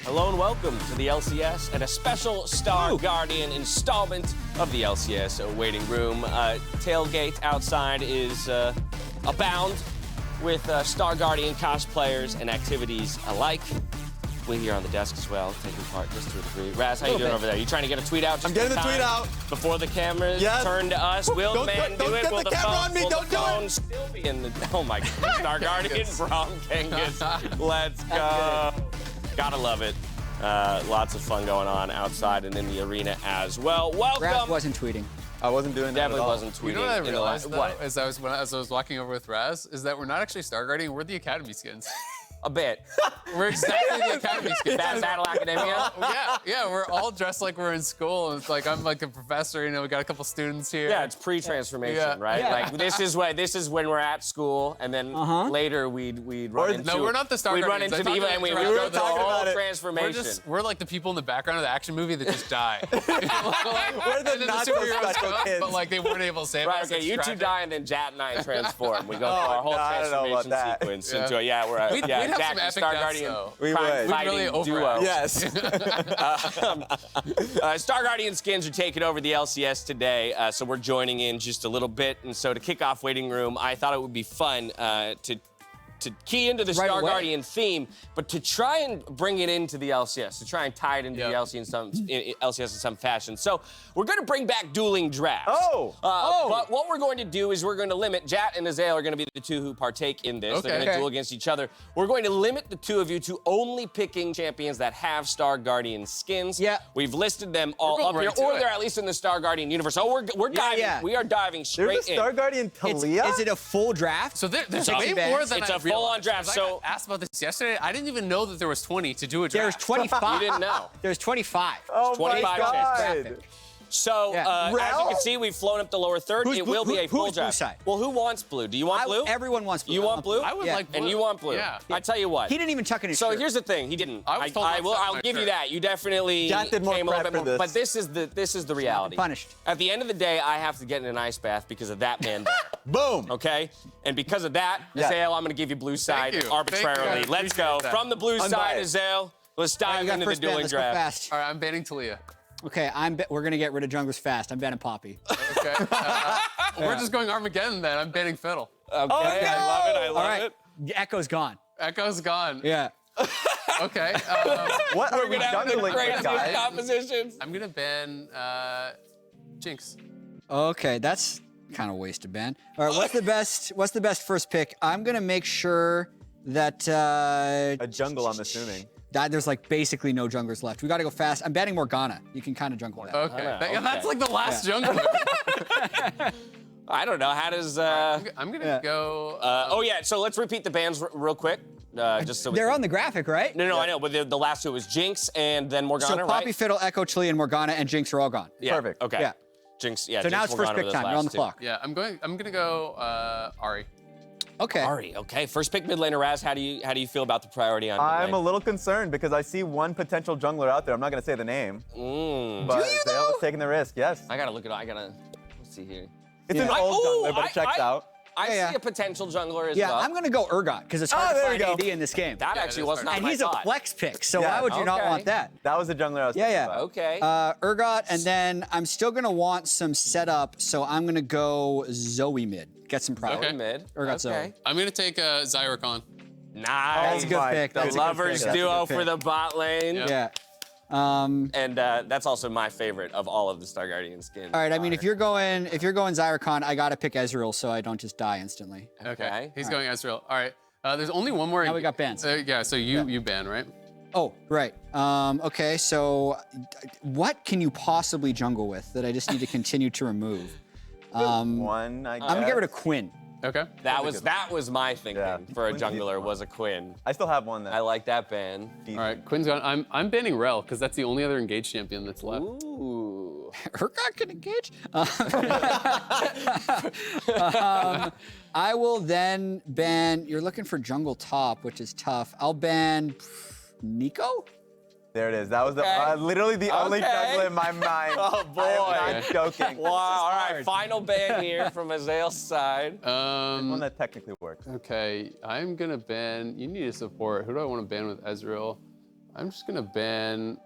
Hello and welcome to the LCS and a special Star Guardian installment of the LCS waiting room. Tailgate outside is abound with Star Guardian cosplayers and activities alike. We here on the desk as well, taking part just to a degree. Raz, how you doing over there? You trying to get a tweet out? I'm getting the tweet out. Before the cameras turn to us. Will the man do it? Will the phone still be in the... Oh my God. Star Guardian from Genghis. Let's go. Gotta love it. Lots of fun going on outside and in the arena as well. Welcome. Raz wasn't tweeting. I wasn't doing that Definitely at all. wasn't tweeting. You know what I realized, though, what? as I was walking over with Raz, is that we're not actually Star Guardian, we're the Academy skins. A bit. We're exactly the Academy skins. Battle Academia? Yeah, we're all dressed like we're in school. And it's like, I'm like a professor, you know, we got a couple students here. Yeah, it's pre-transformation, right? Yeah. Like, this is when we're at school, and then later we'd run into... No, we're not the Star We'd run Guardians. into the evil, and we would go through the whole transformation. We're like the people in the background of the action movie that just die. We're the not so special kids. But like they weren't able to save Right, us. okay, It's you two tragic. die, and then Jat and I transform. We go through our whole no, I don't know about transformation that. sequence. Yeah. Enjoy. Yeah, we're We'd have some Jack and epic Star deaths, Guardian though. We would. crime We'd really fighting duo. over-act. Yes. Star Guardian skins are taking over the LCS today, so we're joining in just a little bit. And so to kick off waiting room, I thought it would be fun to key into the Star Guardian theme, but to try and bring it into the LCS, to try and tie it into the LCS in some fashion. So we're going to bring back dueling drafts. But what we're going to do is we're going to limit, Jat and Azael are going to be the two who partake in this. They're going to duel against each other. We're going to limit the two of you to only picking champions that have Star Guardian skins. Yeah. We've listed them all up here, or they're at least in the Star Guardian universe. Oh, we're diving. Yeah. We are diving straight There's a Star Guardian Taliyah? Is it a full draft? So there's a- way more than it's I a full-on draft, realized. so- I got asked about this yesterday. I didn't even know that there was 20 to do a draft. There's 25. You didn't know. There's 25. Oh 25 my chances. God. So, as you can see, we've flown up the lower third. Who's It blue- will be a full who's blue draft. side? Well, who wants blue? Do you want blue? Everyone wants blue. You want blue? I would like blue. And you want blue. Yeah. I tell you what. He didn't even tuck in his So shirt. here's the thing. He didn't. I was told not to tuck I'll my give you shirt. that. You definitely Jack did more came a little prep bit for more. this. But this is the reality. Punished. At the end of the day, I have to get in an ice bath because of that man there. Boom. Okay? And because of that, Yeah. Azael, I'm going to give you blue side Thank you. arbitrarily. Thank you. I Let's go. appreciate that. From the blue side, Unbiased. Azael, let's dive You got into the first ban. dueling Let's go draft. fast. All right, I'm banning Taliyah. Okay, we're gonna get rid of junglers fast. I'm banning Poppy. Okay. We're just going Armageddon then. I'm banning Fiddle. Okay, no! I love it. I All love right, it. Echo's gone. Echo's gone. Yeah. Okay. What are we We're gonna have the jungling, craziest guys? compositions. I'm gonna ban Jinx. Okay, that's kind of a waste of ban. All right, what's the best first pick? I'm gonna make sure that A jungle, I'm assuming. that there's like basically no junglers left. We gotta go fast. I'm banning Morgana. You can kind of jungle that. Okay. Okay. That's like the last jungler. I don't know. How does? I'm gonna go. Oh yeah. So let's repeat the bands real quick, just so we They're can- on the graphic, right? No, I know, but the last two was Jinx and then Morgana, So Poppy, right? Fiddle, Echo, Taliyah, and Morgana and Jinx are all gone. Yeah. Perfect. Okay. Yeah. Jinx. Yeah. So Jinx, now it's first Morgana pick were time. those You're on the last two. clock. Yeah, I'm gonna go Ari. Okay. Ari. Okay. First pick mid laner. Raz, how do you feel about the priority on mid I'm a lane? little concerned because I see one potential jungler out there. I'm not going to say the name. But Do you, Azael though? is taking the risk, yes. I gotta look it up. Let's see here. It's Yeah. an old Ooh, jungler, but it checks out. I Yeah. see a potential jungler as Yeah, well. I'm gonna go Urgot because it's hard there to you find go. AD in this game. That actually was not And my he's thought. a flex pick, so Yeah. why would you not Okay. want that? That was the jungler I was Yeah, thinking yeah. about. Okay. Urgot, and then I'm still gonna want some setup, so I'm gonna go Zoe mid. Get some priority. Okay. Mid. Urgot Zoe. I'm gonna take Zyricon. Nice. That's a good pick. The That's a good lovers pick. duo for the bot lane. Yeah. Yeah. And that's also my favorite of all of the Star Guardian skins. All right. I mean, if you're going Zyricon, I gotta pick Ezreal so I don't just die instantly. Okay. He's going Ezreal. All right. There's only one more. Now we got bans. Yeah. So you ban, right? Oh, right. Okay. So, what can you possibly jungle with that I just need to continue to remove? One, I guess. I'm gonna get rid of Quinn. Okay. That was my thinking Yeah. for a Quinn's jungler decent. was a Quinn. I still have one I that. like that ban. All right. Quinn's gone. I'm banning Rel because that's the only other engaged champion that's left. Ooh. Urgot can engage. I will then ban. You're looking for jungle top, which is tough. I'll ban Nico. There it is. That was Okay. literally the only Okay. jungler in my mind. Oh, boy. I'm not joking. Wow. All right. Final ban here from Azael's side. One that technically works. Okay. I'm gonna ban. You need a support. Who do I want to ban with Ezreal? I'm just gonna ban,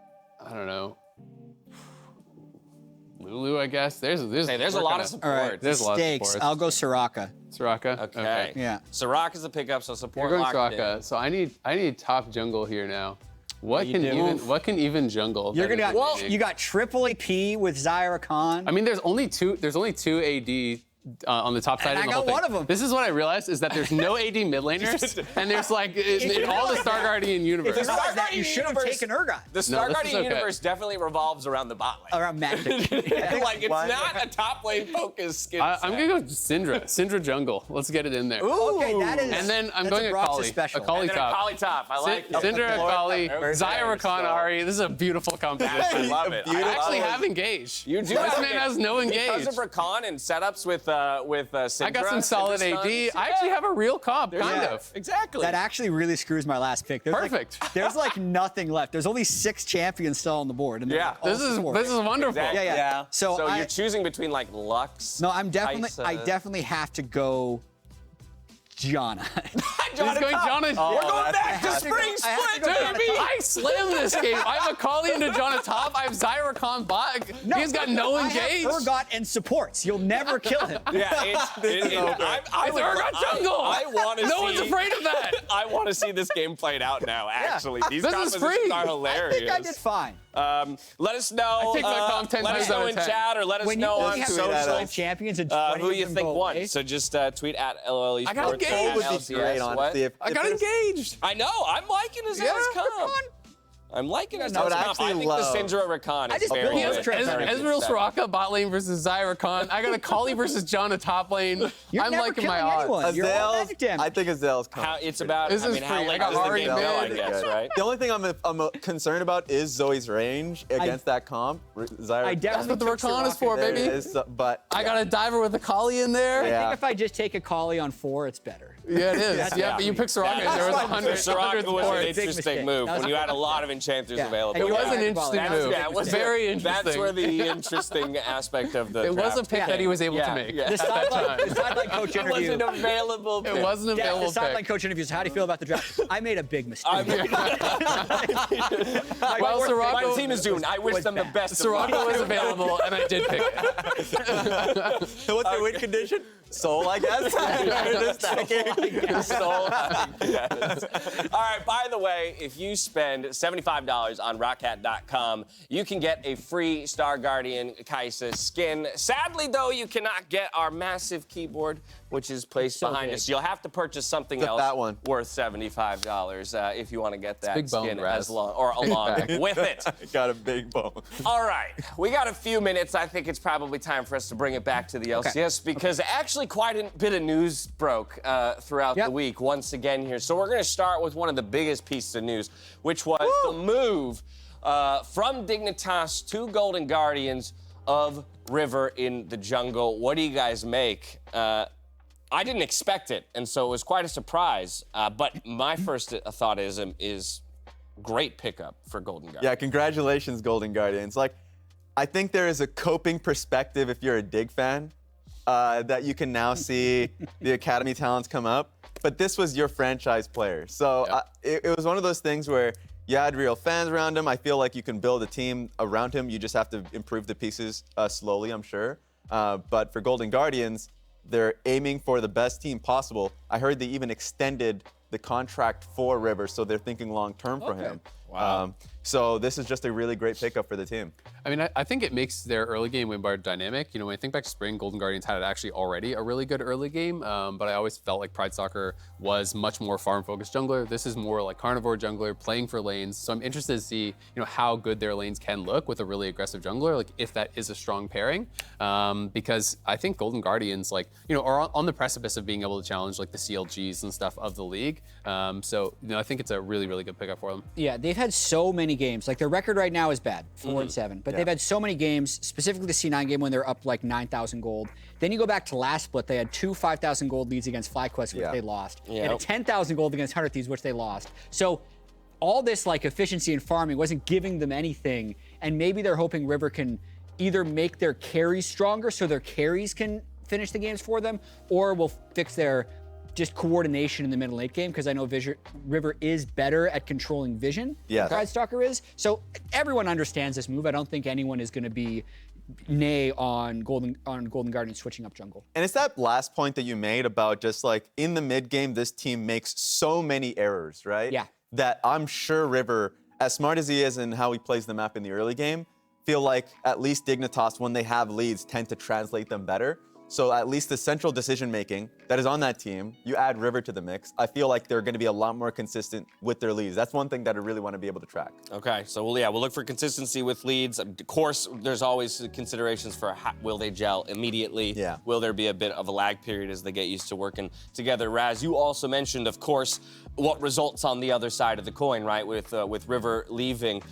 I don't know, Lulu, I guess. There's a lot of support. All right, There's a lot of stakes. supports. I'll go Soraka. Soraka? Okay. Yeah. Soraka's a pickup, so support You're going locked in. Soraka. So I need top jungle here now. What can even jungle? You're that gonna is remaining? you got triple AP with Zyra Khan. I mean, there's only two AD on the top side And of the I whole got thing. one of them. This is what I realized is that there's no AD mid laners, and there's like in all the Star Guardian universe. If you realize that, Guardian you should have universe- taken Urgot. The Star this is Guardian okay. universe definitely revolves around the bot lane. Around Magic. Like, it's Why- not a top lane focused skin I'm set. gonna go Syndra jungle. Let's get it in there. Okay, that is. And then I'm that's going a a Roxas Kali. special. A Kali And then a top. Kali top. I like it. Syndra, Kali, Very Zyra nice. Khan, Ari. This is a beautiful composition. I love it. I actually have engaged. You do This have man it. has no engage. Because of Rakan and setups with Syndra. I got some solid Syndra AD. stuns. I actually have a real comp, kind Yeah. of. Exactly. That actually really screws my last pick. There's Perfect. there's like nothing left. There's only 6 champions still on the board. And they're Yeah. all This is support. wonderful. Exactly. Yeah. Yeah. So, So I, you're choosing between like Lux. no, I Kaisa. definitely have to go Janna. He's going Jonah. We're going back to have to go- Spring I have to Split, go baby. Jonah I slammed this game. I have a Kali into Jonah top. I have Zyra Khan bot. He's got no I engage. have Urgot and supports. You'll never kill him. Yeah, it's Urgot jungle. I want to see. No one's afraid of that. I want to see this game played out now. Actually, these This is compositions free. are I hilarious. think I did fine. Let us know. I take that comp 10 let us times know out of in 10. chat or let us When you know on only have tweet at social. 5 champions and 20 Who of you them think go won? away. So just tweet at LLE I got Sports. engaged. at Would be LCS. great, What? honestly. I got engaged. I know. I'm liking his Yeah, comp. Rakan. I'm liking his I would comp. actually I think love- the Syndra Rakan is just very built good. those traps Very good Ezreal set. Soraka bot lane versus Zyra Khan. I got a Kali versus Jonah top lane. You're I'm never liking killing my odds. anyone. You're all Azael's, magic damage. I think Azael's coming. How, it's about, This I is mean, how free. I late got does the Ari game mid. go, I guess, right? The only thing I'm concerned about is Zoe's range against that comp. Zyra. I That's definitely what the took Rakan is Soraka for, there. baby. It is, but I got a diver with a Kali in there. Yeah. I think if I just take a Kali on 4, it's better. Yeah, it is. Yeah, but you picked Soraka. That's There was why 100 Soraka was an Big interesting mistake. move That was when you a had a big lot of enchanters Yeah. available. And It you was had an to interesting follow. move. Yeah, it was Very interesting. That's where the interesting aspect of the It was a draft pick that he was able Yeah, to make yeah. The at that time. sideline coach It was interview. an available pick. It wasn't Yeah, available the sideline pick. coach interviews. How do you feel about the draft? I made a big mistake. Well, Soraka, My team is doomed. I wish was them the bad. best. of luck. Soraka was available, and I did pick it. what's your win condition? Soul, I guess. Just stacking. Soul, yes. All right, by the way, if you spend $75 on rockhat.com, you can get a free Star Guardian Kaisa skin. Sadly, though, you cannot get our massive keyboard, which is placed behind big. us. You'll have to purchase something The else fat one. worth $75 if you want to get that big bone, skin Raz. along with it. Got a big bone. All right, we got a few minutes. I think it's probably time for us to bring it back to the LCS because actually quite a bit of news broke throughout the week once again here. So we're going to start with one of the biggest pieces of news, which was the move from Dignitas to Golden Guardians of River in the jungle. What do you guys make? I didn't expect it, and so it was quite a surprise. But my first thought is great pickup for Golden Guardians. Yeah, congratulations, Golden Guardians. Like, I think there is a coping perspective if you're a Dig fan that you can now see the academy talents come up. But this was your franchise player. So it was one of those things where you had real fans around him. I feel like you can build a team around him. You just have to improve the pieces slowly, I'm sure. But for Golden Guardians, they're aiming for the best team possible. I heard they even extended the contract for River, so they're thinking long-term for him. Wow. So this is just a really great pickup for the team. I mean, I think it makes their early game win bar dynamic. You know, when I think back to spring, Golden Guardians had actually already a really good early game, but I always felt like Pride Soccer was much more farm-focused jungler. This is more like carnivore jungler, playing for lanes. So I'm interested to see, you know, how good their lanes can look with a really aggressive jungler, like if that is a strong pairing. Because I think Golden Guardians, like, you know, are on the precipice of being able to challenge like the CLGs and stuff of the league. So, you know, I think it's a really, really good pickup for them. Yeah, they've had so many games. Like, their record right now is bad, 4-7. But they've had so many games, specifically the C9 game when they're up like 9,000 gold. Then you go back to last split, they had 2 5,000 gold leads against FlyQuest, which they lost. And a 10,000 gold against 100 Thieves, which they lost. So all this like efficiency and farming wasn't giving them anything. And maybe they're hoping River can either make their carries stronger so their carries can finish the games for them, or will fix their just coordination in the middle late game, because I know River is better at controlling vision Yes. than Stalker is. So everyone understands this move. I don't think anyone is going to be nay on Golden Guardian switching up jungle. And it's that last point that you made about just like in the mid game, this team makes so many errors, right? Yeah. That I'm sure River, as smart as he is in how he plays the map in the early game, feel like at least Dignitas, when they have leads, tend to translate them better. So at least the central decision making that is on that team, you add River to the mix, I feel like they're going to be a lot more consistent with their leads. That's one thing that I really want to be able to track. Okay, so we'll look for consistency with leads. Of course, there's always considerations for will they gel immediately? Yeah. Will there be a bit of a lag period as they get used to working together? Raz, you also mentioned, of course, what results on the other side of the coin, right? With River leaving,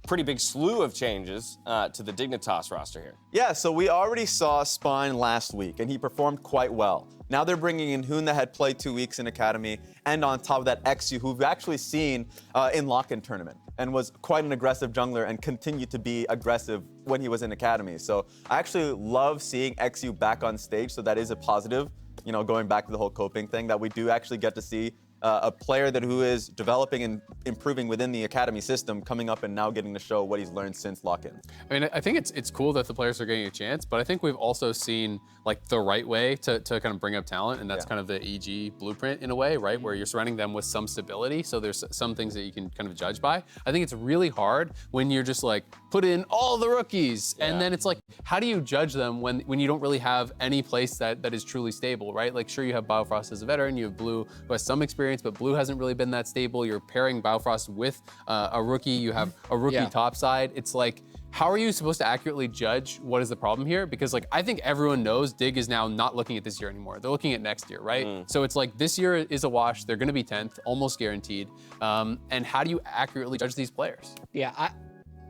pretty big slew of changes to the Dignitas roster here. Yeah, so we already saw Spawn last week, and he performed quite well. Now they're bringing in Hoon that had played 2 weeks in Academy, and on top of that, XU, who we've actually seen in lock-in tournament, and was quite an aggressive jungler and continued to be aggressive when he was in Academy. So I actually love seeing XU back on stage, so that is a positive, you know, going back to the whole coping thing, that we do actually get to see a player who is developing and improving within the academy system, coming up and now getting to show what he's learned since lock-in. I mean, I think it's cool that the players are getting a chance, but I think we've also seen like the right way to kind of bring up talent, and that's kind of the EG blueprint in a way, right? Where you're surrounding them with some stability, so there's some things that you can kind of judge by. I think it's really hard when you're just like, put in all the rookies, and then it's like, how do you judge them when you don't really have any place that is truly stable, right? Like, sure, you have Biofrost as a veteran, you have Blue who has some experience, but Blue hasn't really been that stable. You're pairing Biofrost with a rookie, you have a rookie top side. It's like, how are you supposed to accurately judge what is the problem here? Because like, I think everyone knows Dig is now not looking at this year anymore. They're looking at next year, right? So it's like, this year is a wash. They're gonna be 10th, almost guaranteed. And how do you accurately judge these players? Yeah,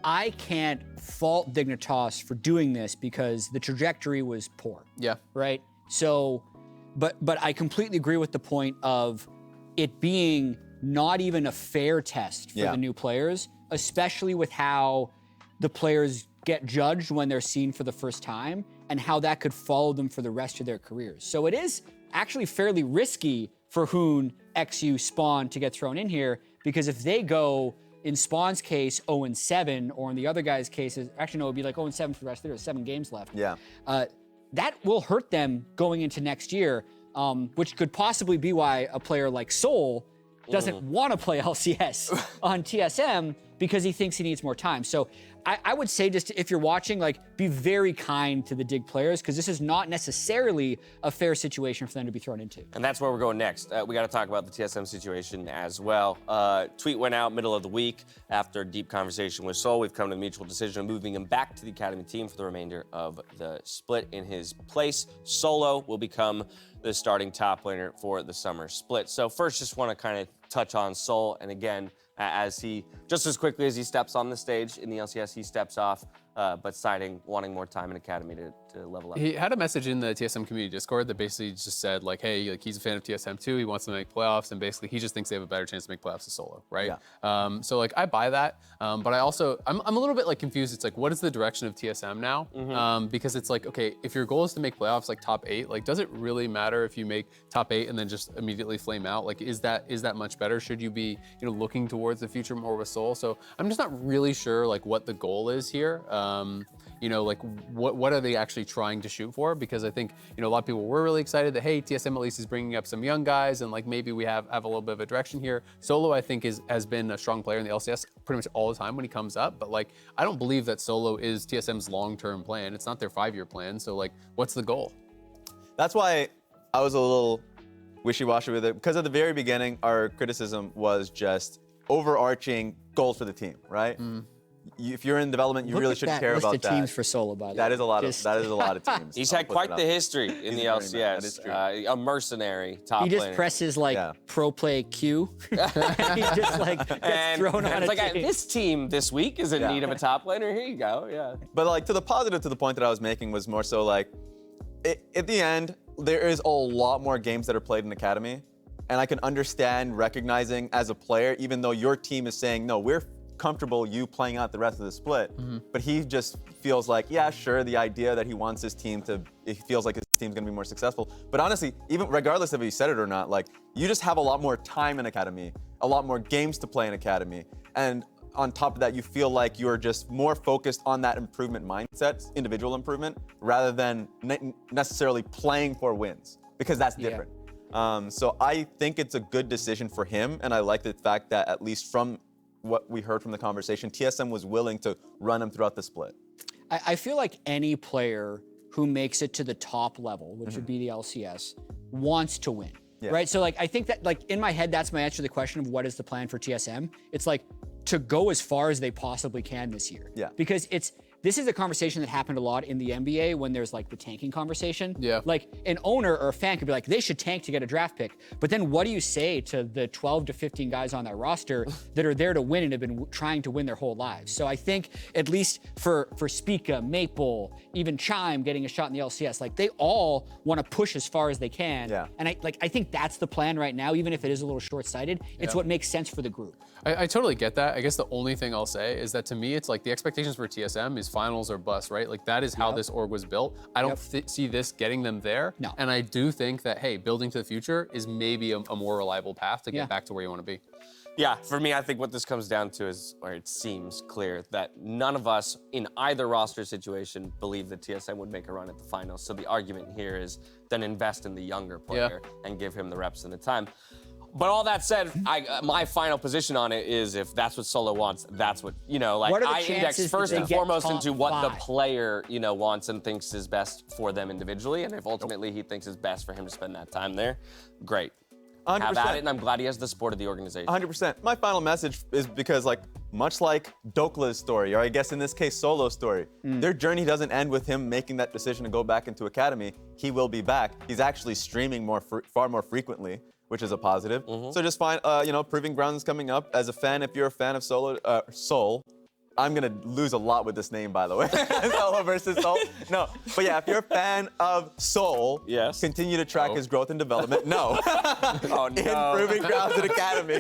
I can't fault Dignitas for doing this because the trajectory was poor. Yeah. Right? So, but I completely agree with the point of it being not even a fair test for the new players, especially with how the players get judged when they're seen for the first time and how that could follow them for the rest of their careers. So it is actually fairly risky for Hoon, XU, Spawn to get thrown in here, because if they go, in Spawn's case, 0-7, or in the other guy's case, actually no, it would be like 0-7 for the rest of there's 7 games left. Yeah. That will hurt them going into next year, which could possibly be why a player like Soul doesn't want to play LCS on TSM because he thinks he needs more time. So I would say, just if you're watching, like, be very kind to the Dig players, because this is not necessarily a fair situation for them to be thrown into. And that's where we're going next. We got to talk about the TSM situation as well. Tweet went out middle of the week after a deep conversation with Sol. We've come to the mutual decision of moving him back to the academy team for the remainder of the split. In his place, Solo will become the starting top laner for the summer split. So first, just want to kind of touch on Sol, and again, as he, just as quickly as he steps on the stage in the LCS, he steps off, but wanting more time in academy to level up. He had a message in the TSM community Discord that basically just said like, hey, like, he's a fan of TSM too. He wants to make playoffs, and basically he just thinks they have a better chance to make playoffs as Solo, right? Yeah. So like, I buy that, but I also, I'm a little bit like confused. It's like, what is the direction of TSM now? Because it's like, okay, if your goal is to make playoffs like top 8, like, does it really matter if you make top 8 and then just immediately flame out? Like, is that much better? Should you be, you know, looking towards the future more with Soul? So I'm just not really sure like what the goal is here. You know, like, what are they actually trying to shoot for? Because I think, you know, a lot of people were really excited that, hey, TSM at least is bringing up some young guys, and like, maybe we have a little bit of a direction here. Solo, I think, has been a strong player in the LCS pretty much all the time when he comes up, but like, I don't believe that Solo is TSM's long-term plan. It's not their 5-year plan. So like, what's the goal? That's why I was a little wishy-washy with it, because at the very beginning, our criticism was just overarching goals for the team, right? If you're in development, you really shouldn't care about that. Look at that list of teams for Solo, by the way. That is a lot of teams. He's had quite the history in the LCS. That is true. A mercenary top He just laner. presses like pro play Q. And he just like gets thrown on a like, team. this team this week is in need of a top laner. Here you go, yeah. But like, to the positive, to the point that I was making was more so like, at the end, there is a lot more games that are played in Academy. And I can understand recognizing as a player, even though your team is saying, no, we're comfortable you playing out the rest of the split, but he just feels like, yeah, sure, the idea that he wants his team to, it feels like his team's gonna be more successful. But honestly, even regardless of if you said it or not, like, you just have a lot more time in Academy, a lot more games to play in Academy. And on top of that, you feel like you're just more focused on that improvement mindset, individual improvement, rather than necessarily playing for wins, because that's different. So I think it's a good decision for him, and I like the fact that, at least from what we heard from the conversation, TSM was willing to run him throughout the split. I feel like any player who makes it to the top level, which would be the LCS, wants to win, right? So like, I think that, like, in my head, that's my answer to the question of what is the plan for TSM. It's like to go as far as they possibly can this year. Because this is a conversation that happened a lot in the NBA when there's like the tanking conversation. Like an owner or a fan could be like, they should tank to get a draft pick. But then what do you say to the 12 to 15 guys on that roster that are there to win and have been trying to win their whole lives? So I think, at least for Spica, Maple, even Chime getting a shot in the LCS, like, they all want to push as far as they can. And I think that's the plan right now, even if it is a little short-sighted. It's what makes sense for the group. I totally get that. I guess the only thing I'll say is that, to me, it's like the expectations for TSM is finals or bust, right? Like, that is how this org was built. I don't see this getting them there. And I do think that, hey, building to the future is maybe a more reliable path to get back to where you want to be. Yeah, for me, I think what this comes down to is, or it seems clear, that none of us in either roster situation believe that TSM would make a run at the finals. So the argument here is then invest in the younger player and give him the reps and the time. But all that said, my final position on it is, if that's what Solo wants, that's what, you know, like, I index first and foremost into what the player, you know, wants and thinks is best for them individually. And if ultimately he thinks it's best for him to spend that time there, great. 100%. Have at it, and I'm glad he has the support of the organization. 100%. My final message is because, like, much like Dokla's story, or I guess in this case, Solo's story, their journey doesn't end with him making that decision to go back into Academy. He will be back. He's actually streaming far more frequently, which is a positive. So just find, you know, Proving Grounds is coming up. As a fan, if you're a fan of Soul, I'm gonna lose a lot with this name, by the way. Solo versus Soul. No, but yeah, if you're a fan of Soul, continue to track his growth and development. No. Oh, no. In Proving Grounds at Academy.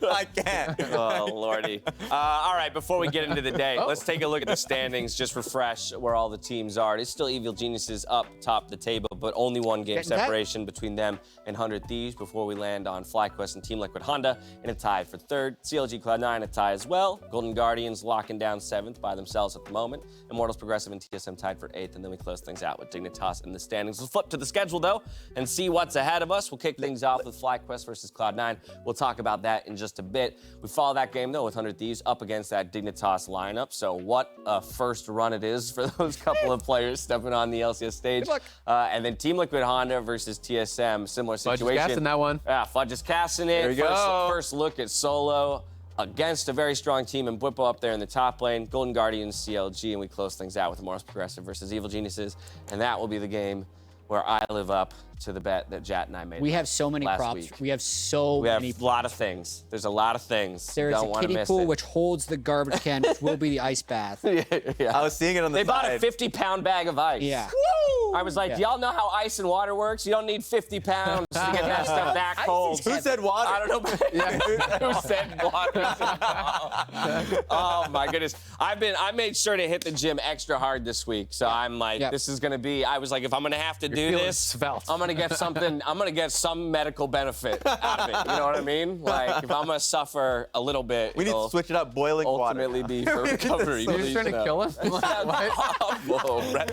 I can't. Oh, Lordy. All right, before we get into the day, let's take a look at the standings, just refresh where all the teams are. It's still Evil Geniuses up top the table, but only one game separation between them and 100 Thieves before we land on FlyQuest and Team Liquid Honda in a tie for third. CLG Cloud9 a tie as well. Golden Guardians locking down 7th by themselves at the moment. Immortals, Progressive, and TSM tied for 8th, and then we close things out with Dignitas in the standings. Let's flip to the schedule, though, and see what's ahead of us. We'll kick things off with FlyQuest versus Cloud9. We'll talk about that in just a bit. We follow that game, though, with 100 Thieves up against that Dignitas lineup. So what a first run it is for those couple of players stepping on the LCS stage. And then Team Liquid Honda versus TSM, similar situation. Fudge is casting that one. Yeah, Fudge is casting it. There you go. First look at Solo against a very strong team, and Bwipo up there in the top lane, Golden Guardians, CLG, and we close things out with Immortals, Progressive versus Evil Geniuses, and that will be the game where I live up to the bet that Jat and I made. We have so many props. Week. We have so many. We have a lot of things. There's a lot of things. There's Don't a kiddie miss pool it. which holds the garbage can, which will be the ice bath. I was seeing it on the They bought side. a 50-pound bag of ice. Yeah. Woo! I was like, do y'all know how ice and water works? You don't need 50 pounds to get that stuff that cold. Who said water? I don't know. Who said water? Oh my goodness. I made sure to hit the gym extra hard this week. So I'm like, this is gonna be, I was like, if I'm gonna have to do this, svelte. I'm gonna get something, I'm gonna get some medical benefit out of it. You know what I mean? Like, if I'm gonna suffer a little bit, We need to switch it up, boiling water. ultimately be for recovery. You're just trying to kill him?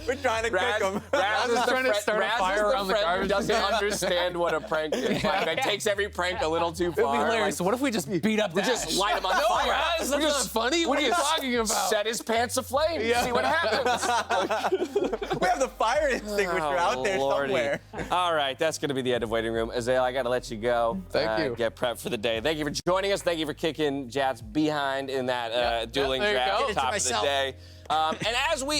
We're trying to cook them. Raz is trying to start a fire around the garbage doesn't can. understand what a prank is. Like, it takes every prank a little too It'd be far. hilarious. So what if we just beat up We just light him on fire. Raz, that's not funny. What are you talking about? Set his pants aflame. See what happens. We have the fire extinguisher out there Lordy. somewhere. All right, that's going to be the end of Waiting Room. Azael, I got to let you go. Thank you. Get prepped for the day. Thank you for joining us. Thank you for kicking Jats behind in that dueling there you draft go. at the top of the day. And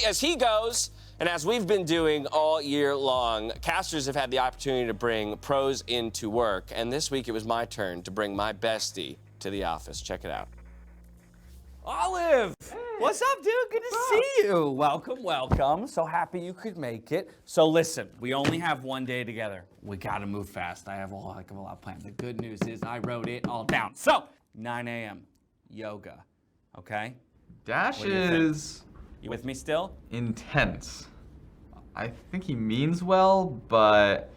as he goes, and as we've been doing all year long, casters have had the opportunity to bring pros into work. And this week it was my turn to bring my bestie to the office. Check it out. Olive! What's up, dude? Good to see you. Welcome, welcome. So happy you could make it. So listen, we only have one day together. We gotta move fast. I have a heck of a lot planned. The good news is I wrote it all down. So, 9 a.m., yoga, okay? Dash What do you think? is You with me still? intense. I think he means well, but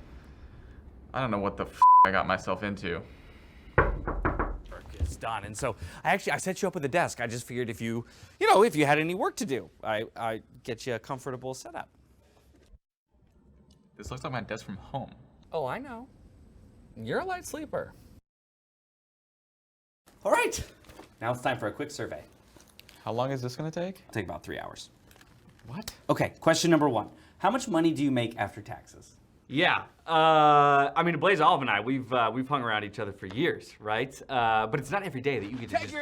I don't know what the I got myself into. It's done. And so I set you up with a desk. I just figured if you had any work to do, I get you a comfortable setup. This looks like my desk from home. Oh, I know. You're a light sleeper. All right. Now it's time for a quick survey. How long is this gonna take? It'll take about 3 hours. What? Okay, question number 1. How much money do you make after taxes? Yeah, I mean, Blaze, Olive, and I, we've hung around each other for years, right? But it's not every day that you get to just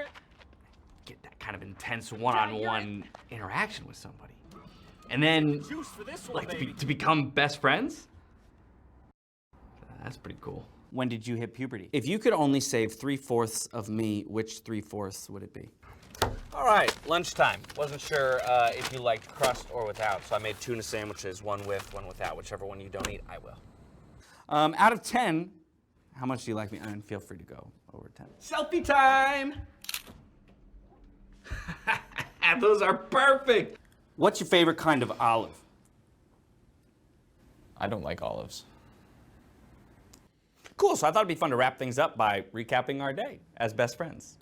get that kind of intense one-on-one interaction with somebody. And then, like, to become best friends? That's pretty cool. When did you hit puberty? If you could only save 3/4 of me, which 3/4 would it be? All right, lunchtime. Wasn't sure if you liked crust or without, so I made tuna sandwiches, one with, one without. Whichever one you don't eat, I will. Out of 10, how much do you like me? And feel free to go over 10. Selfie time! Those are perfect! What's your favorite kind of olive? I don't like olives. Cool, so I thought it'd be fun to wrap things up by recapping our day as best friends.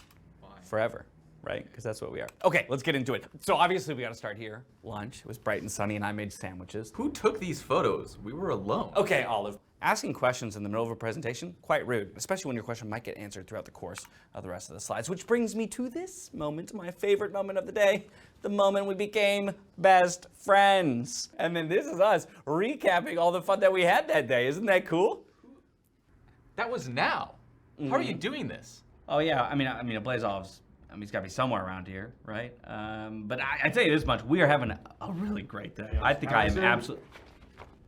Forever. Right? Because that's what we are. Okay, let's get into it. So obviously we got to start here. Lunch. It was bright and sunny, and I made sandwiches. Who took these photos? We were alone. Okay, Olive. Asking questions in the middle of a presentation, quite rude, especially when your question might get answered throughout the course of the rest of the slides. Which brings me to this moment, my favorite moment of the day, the moment we became best friends. And then this is us recapping all the fun that we had that day. Isn't that cool? That was now. How are you doing this? Oh yeah, I mean, Blaze Olive's, he's got to be somewhere around here, right? But I tell you this much, we are having a really great day. I think I am absolutely...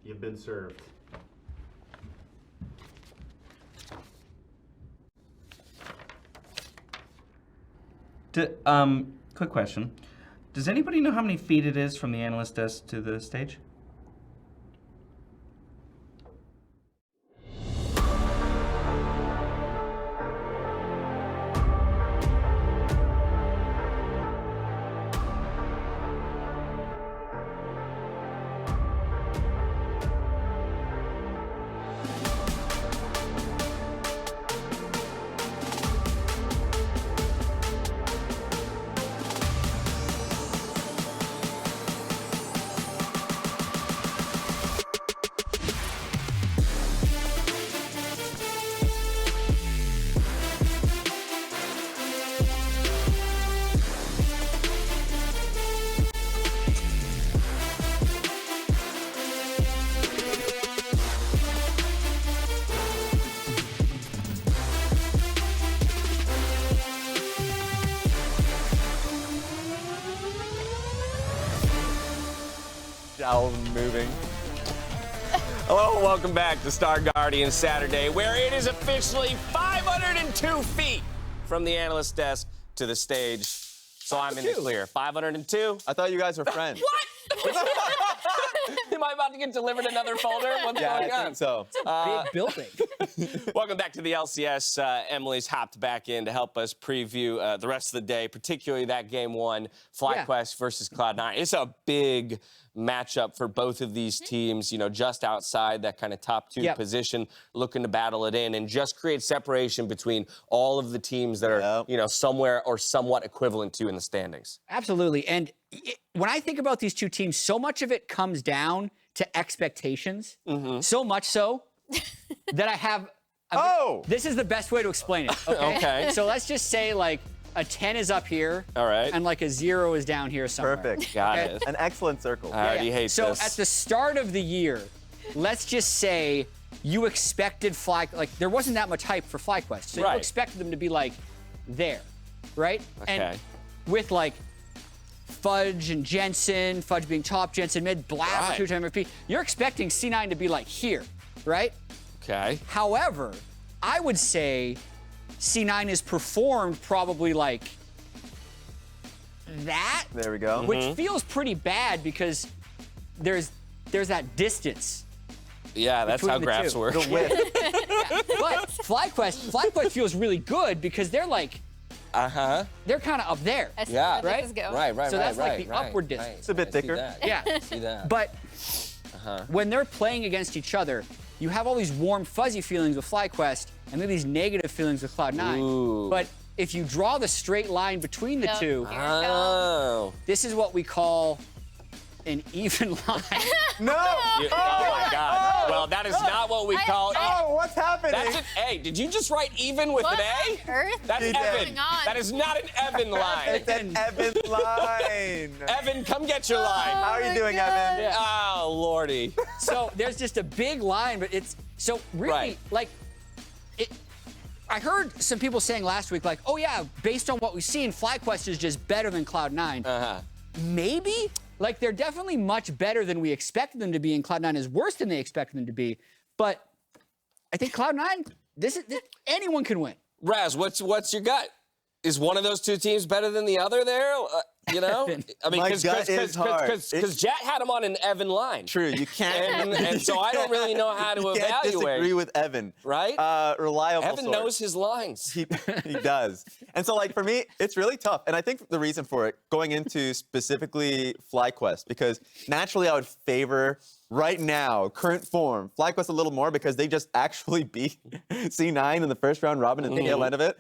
You've been served. Quick question. Does anybody know how many feet it is from the analyst desk to the stage? Moving. Hello, welcome back to Star Guardian Saturday, where it is officially 502 feet from the analyst desk to the stage. So I'm in the clear. 502. I thought you guys were friends. What? Am I about to get delivered another folder? What's Yeah, going I on? think so. Big building. Welcome back to the LCS. Emily's hopped back in to help us preview the rest of the day, particularly that game 1, FlyQuest versus Cloud9. It's a big matchup for both of these teams, you know, just outside that kind of top 2 position, looking to battle it in and just create separation between all of the teams that are, you know, somewhere or somewhat equivalent to in the standings. Absolutely. And when I think about these two teams, so much of it comes down to expectations. So much so that I have... This is the best way to explain it. Okay. So let's just say, like, a 10 is up here. All right. And like a 0 is down here somewhere. Perfect. Got it. An excellent circle. I already hate so this. at the start of the year, let's just say you expected like there wasn't that much hype for FlyQuest. So you expected them to be like there, right? Okay. And with like Fudge and Jensen, Fudge being top, Jensen mid, Blaber 2-time MVP, you're expecting C9 to be like here, right? Okay. However, I would say C9 is performed probably like that. There we go. Which feels pretty bad because there's that distance. Yeah, that's how graphs work. But FlyQuest feels really good because they're like, they're kind of up there. Yeah. Right? Right. So that's like the upward distance. It's a bit thicker. Yeah. See that. But when they're playing against each other, you have all these warm, fuzzy feelings with FlyQuest, and then these negative feelings with Cloud9. Ooh. But if you draw the straight line between the two, this is what we call an even line. No! Oh my God. Well, that is not what we call. Oh, what's happening? That's an A. Did you just write even with an A? Earth? That's He did. Evan. That is not an Evan line. It's an Evan line. Evan, come get your line. How are you doing, Evan? Oh, Lordy. So there's just a big line, but it's so really Right. like it. I heard some people saying last week, like, oh yeah, based on what we've seen, FlyQuest is just better than Cloud9. Maybe. Like, they're definitely much better than we expected them to be, and Cloud9 is worse than they expected them to be. But I think Cloud9, anyone can win. Raz, what's your gut? Is one of those two teams better than the other there? You know? I mean, My gut is hard. Because Jet had him on an Evan line. True, you can't. And so I don't really know how to you can't evaluate. disagree with Evan. Right? Reliable Evan source. knows his lines. He does. And so, like, for me, it's really tough. And I think the reason for it, going into specifically FlyQuest, because naturally I would favor, right now, current form, FlyQuest a little more because they just actually beat C9 in the first round robin at the tail end of it.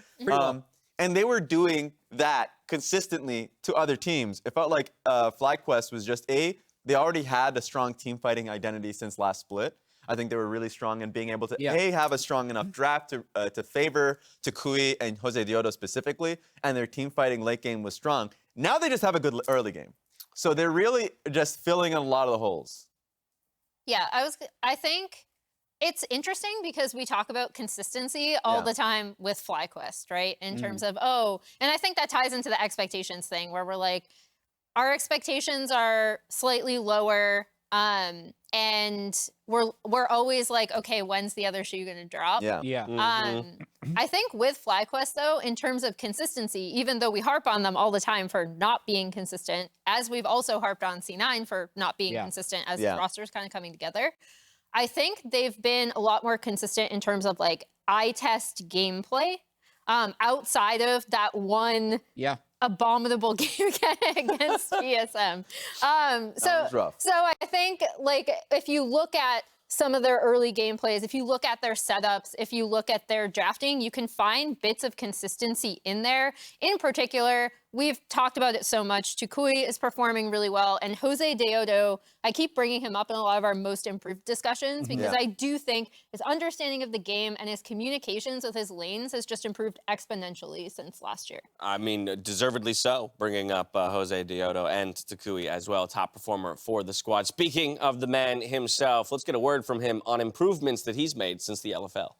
And they were doing that consistently to other teams. It felt like FlyQuest was just they already had a strong team fighting identity since last split. I think they were really strong in being able to have a strong enough draft to favor toucouille and Josedeodo specifically, and their team fighting late game was strong. Now they just have a good early game. So they're really just filling in a lot of the holes. Yeah, I think it's interesting because we talk about consistency all the time with FlyQuest, right? In terms of, and I think that ties into the expectations thing where we're like, our expectations are slightly lower, and we're always like, okay, when's the other shoe gonna drop? I think with FlyQuest though, in terms of consistency, even though we harp on them all the time for not being consistent, as we've also harped on C9 for not being consistent as the roster's kind of coming together, I think they've been a lot more consistent in terms of like eye test gameplay, outside of that one abominable game against GSM. So I think like if you look at some of their early gameplays, if you look at their setups, if you look at their drafting, you can find bits of consistency in there. In particular, we've talked about it so much. toucouille is performing really well, and Josedeodo, I keep bringing him up in a lot of our most improved discussions because I do think his understanding of the game and his communications with his lanes has just improved exponentially since last year. I mean, deservedly so, bringing up Josedeodo and toucouille as well, top performer for the squad. Speaking of the man himself, let's get a word from him on improvements that he's made since the LFL.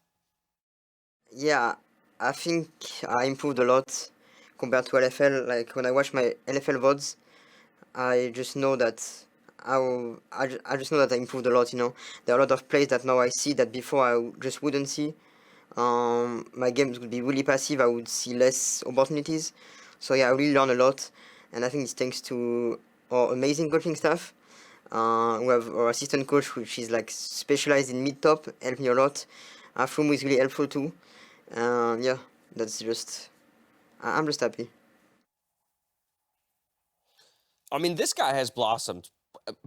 Yeah, I think I improved a lot compared to LFL. Like when I watch my LFL VoDs, I just know that I just know that I improved a lot. You know, there are a lot of plays that now I see that before I just wouldn't see. My games would be really passive. I would see less opportunities. So yeah, I really learned a lot, and I think it's thanks to our amazing coaching staff. We have our assistant coach, which is like specialized in mid-top, helped me a lot. Aphromoo is really helpful too. Yeah, that's just, I'm just happy. I mean, this guy has blossomed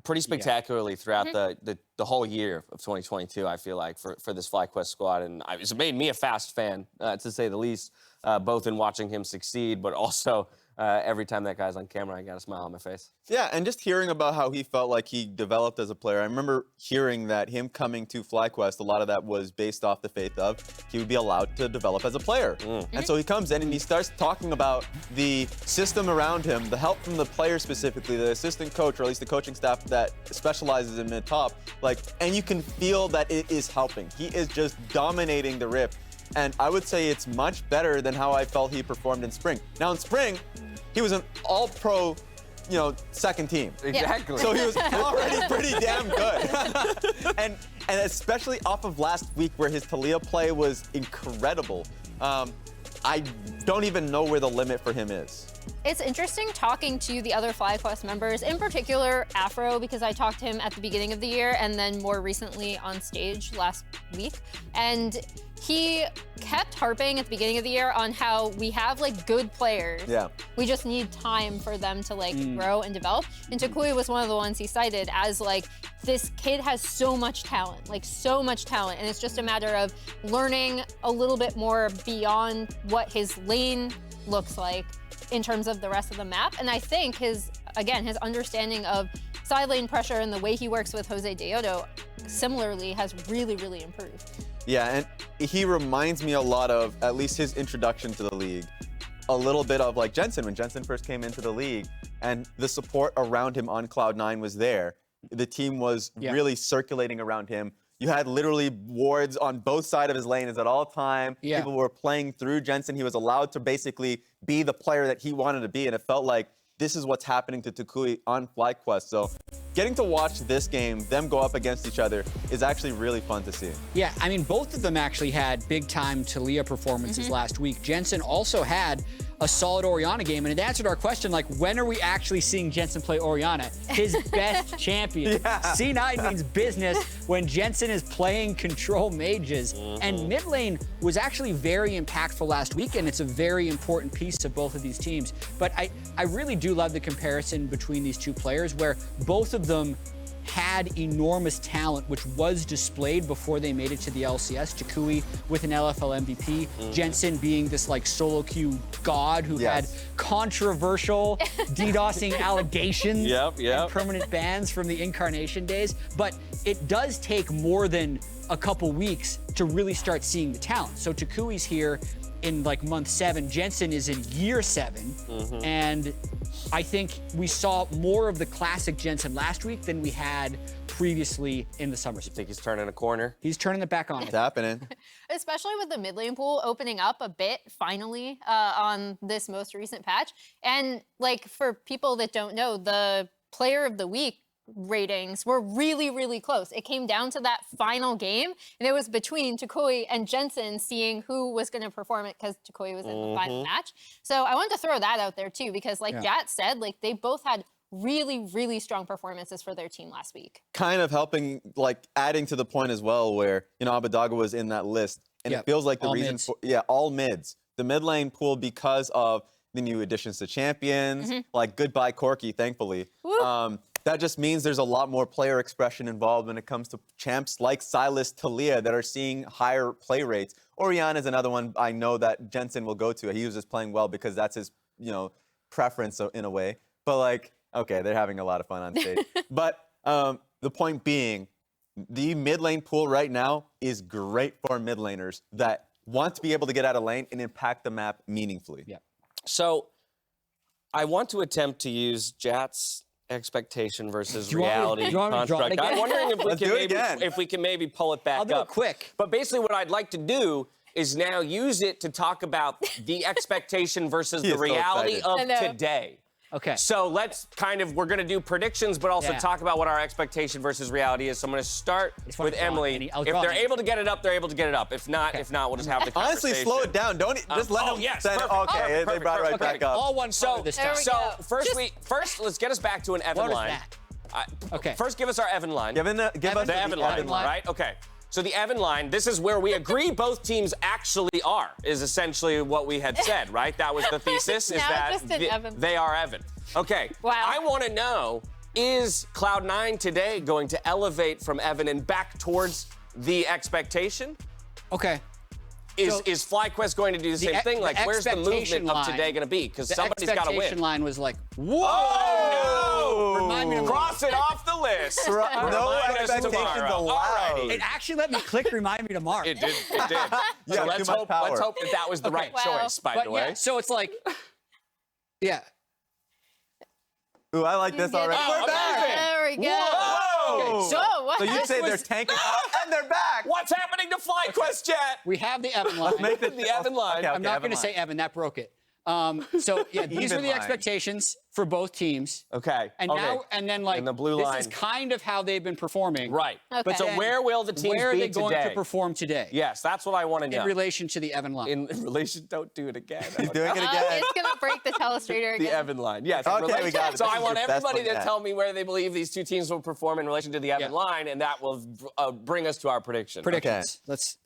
pretty spectacularly throughout the whole year of 2022, I feel like, for this FlyQuest squad. And it's made me a fast fan, to say the least, both in watching him succeed, but also every time that guy's on camera, I got a smile on my face. Yeah, and just hearing about how he felt like he developed as a player. I remember hearing that him coming to FlyQuest, a lot of that was based off the faith of he would be allowed to develop as a player. And so he comes in and he starts talking about the system around him, the help from the player specifically, the assistant coach, or at least the coaching staff that specializes in mid-top. Like, and you can feel that it is helping. He is just dominating the rip. And I would say it's much better than how I felt he performed in spring. Now in spring, he was an all-pro, you know, second team. Exactly. So he was already pretty damn good. and especially off of last week where his Taliyah play was incredible. I don't even know where the limit for him is. It's interesting talking to the other FlyQuest members, in particular Afro, because I talked to him at the beginning of the year and then more recently on stage last week. And he kept harping at the beginning of the year on how we have like good players. Yeah. We just need time for them to like grow and develop. And toucouille was one of the ones he cited as like, this kid has so much talent, like so much talent. And it's just a matter of learning a little bit more beyond what his lane looks like in terms of the rest of the map. And I think his understanding of side lane pressure and the way he works with Josedeodo similarly has really, really improved. Yeah, and he reminds me a lot of, at least his introduction to the league, a little bit of like Jensen, when Jensen first came into the league, and the support around him on Cloud9 was there. The team was really circulating around him. You had literally wards on both sides of his lanes at all time. Yeah. People were playing through Jensen. He was allowed to basically be the player that he wanted to be, and it felt like this is what's happening to toucouille on FlyQuest. So getting to watch this game, them go up against each other, is actually really fun to see. Yeah, I mean, both of them actually had big-time Taliyah performances last week. Jensen also had a solid Orianna game, and it answered our question, like, when are we actually seeing Jensen play Orianna? His best champion. C9 means business when Jensen is playing control mages. And mid lane was actually very impactful last week, and it's a very important piece of both of these teams. But I really do love the comparison between these two players, where both of them had enormous talent, which was displayed before they made it to the LCS. toucouille with an LFL MVP, Jensen being this like solo queue god who had controversial DDoSing allegations and permanent bans from the incarnation days. But it does take more than a couple weeks to really start seeing the talent. So toucouille's here in like month 7, Jensen is in year 7, and I think we saw more of the classic Jensen last week than we had previously in the Summer Split. Think he's turning a corner? He's turning it back on. It's happening. Especially with the mid lane pool opening up a bit finally on this most recent patch. And like for people that don't know, the Player of the Week ratings were really, really close. It came down to that final game, and it was between toucouille and Jensen seeing who was going to perform it, because toucouille was in the final match. So I wanted to throw that out there too, because like Jat said, like they both had really, really strong performances for their team last week. Kind of helping, like adding to the point as well, where, you know, Abadaga was in that list, and it feels like the reason for, all mids. The mid lane pool, because of the new additions to champions, like goodbye Corki, thankfully. That just means there's a lot more player expression involved when it comes to champs like Silas, Taliyah, that are seeing higher play rates. Orianna is another one I know that Jensen will go to. He was just playing well because that's his, you know, preference in a way. But like, okay, they're having a lot of fun on stage. But the point being, the mid lane pool right now is great for mid laners that want to be able to get out of lane and impact the map meaningfully. Yeah. So I want to attempt to use Jat's expectation versus reality construct. I'm wondering if we can maybe pull it back I'll do up. it quick. But basically what I'd like to do is now use it to talk about the expectation versus the reality of today. Okay. So let's we're going to do predictions, but also talk about what our expectation versus reality is. So I'm going to start with Emily. If they're able to get it up, they're able to get it up. If not, we'll just have the conversation. Honestly, slow it down. Don't just let them say, okay, they brought it right back up. All one this time. So first, let's get us back to an Evan line. Okay. First, give us our Evan line. Give us the Evan line, right? Okay. So the Evan line, this is where we agree both teams actually are, is essentially what we had said, right? That was the thesis, is that they are Evan. Okay, I want to know, is Cloud9 today going to elevate from Evan and back towards the expectation? Okay. Is FlyQuest going to do the same thing? Like, where's the movement of today going to be? Because somebody's got to win. The expectation line was like, whoa! Oh, no! Remind me to cross it off the list. No expectations allowed. It actually let me click remind me tomorrow. It did. So let's hope that was the right choice, by the way. Yeah, so it's like, Ooh, I like this already. We're back! There we go. Whoa! Okay, so you'd say they're tanking and they're back. What's happening to FlyQuest, Chat? We have the Evan line. The Evan line. I'm not going to say Evan. That broke it. So yeah, these were the expectations. for both teams. Okay. And okay. now, and then like, And the blue this line. is kind of how they've been performing. Right. Okay. But so Then where will the teams Where are be they going today? to perform today? Yes, that's what I want to know. In relation to the Evan line. In relation, don't do it again. He's doing it again. It's gonna break the telestrator The again. Evan line. Yes. in Okay, we relation- got it. So This I is want your best everybody one to yet. tell me where they believe these two teams will perform in relation to the Evan Yeah. line, and that will bring us to our prediction. Predictions. Let's.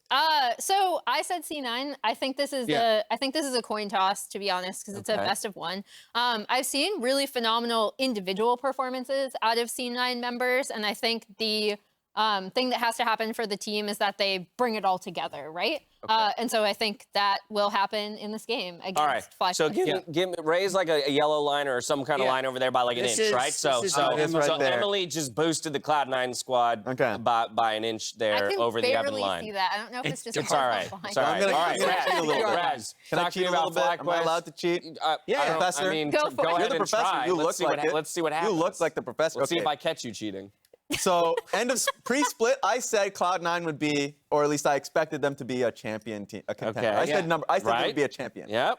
So I said C9. I think this is a coin toss, to be honest, because it's a Okay. best of one. I've seen really phenomenal individual performances out of C9 members, and I think the thing that has to happen for the team is that they bring it all together, right? And so I think that will happen in this game against All right. FlyQuest. So raise like a yellow line or some kind of Yeah. line over there by like an This inch, is- right? So this is so, Emily so right there. Emily just boosted the Cloud9 squad Okay. by an inch I there can over the Evan barely line. see that. I don't know if it's just It's all right. behind. It's all right. I'm gonna- All right. I'm gonna cheat a little bit. Raz, Can I talk to cheat me a little about bit? Am I FlyQuest. allowed to cheat? Yeah, Professor. I mean, Go for it. go ahead You're the and professor. try. You Let's look see like what it. Let's see what happens. You look like the professor. Let's see Okay. if I catch you cheating. So, end of pre-split, I said Cloud9 would be, or at least I expected them to be a champion team, a contender. Okay. I said they Right. would be a champion. Yep.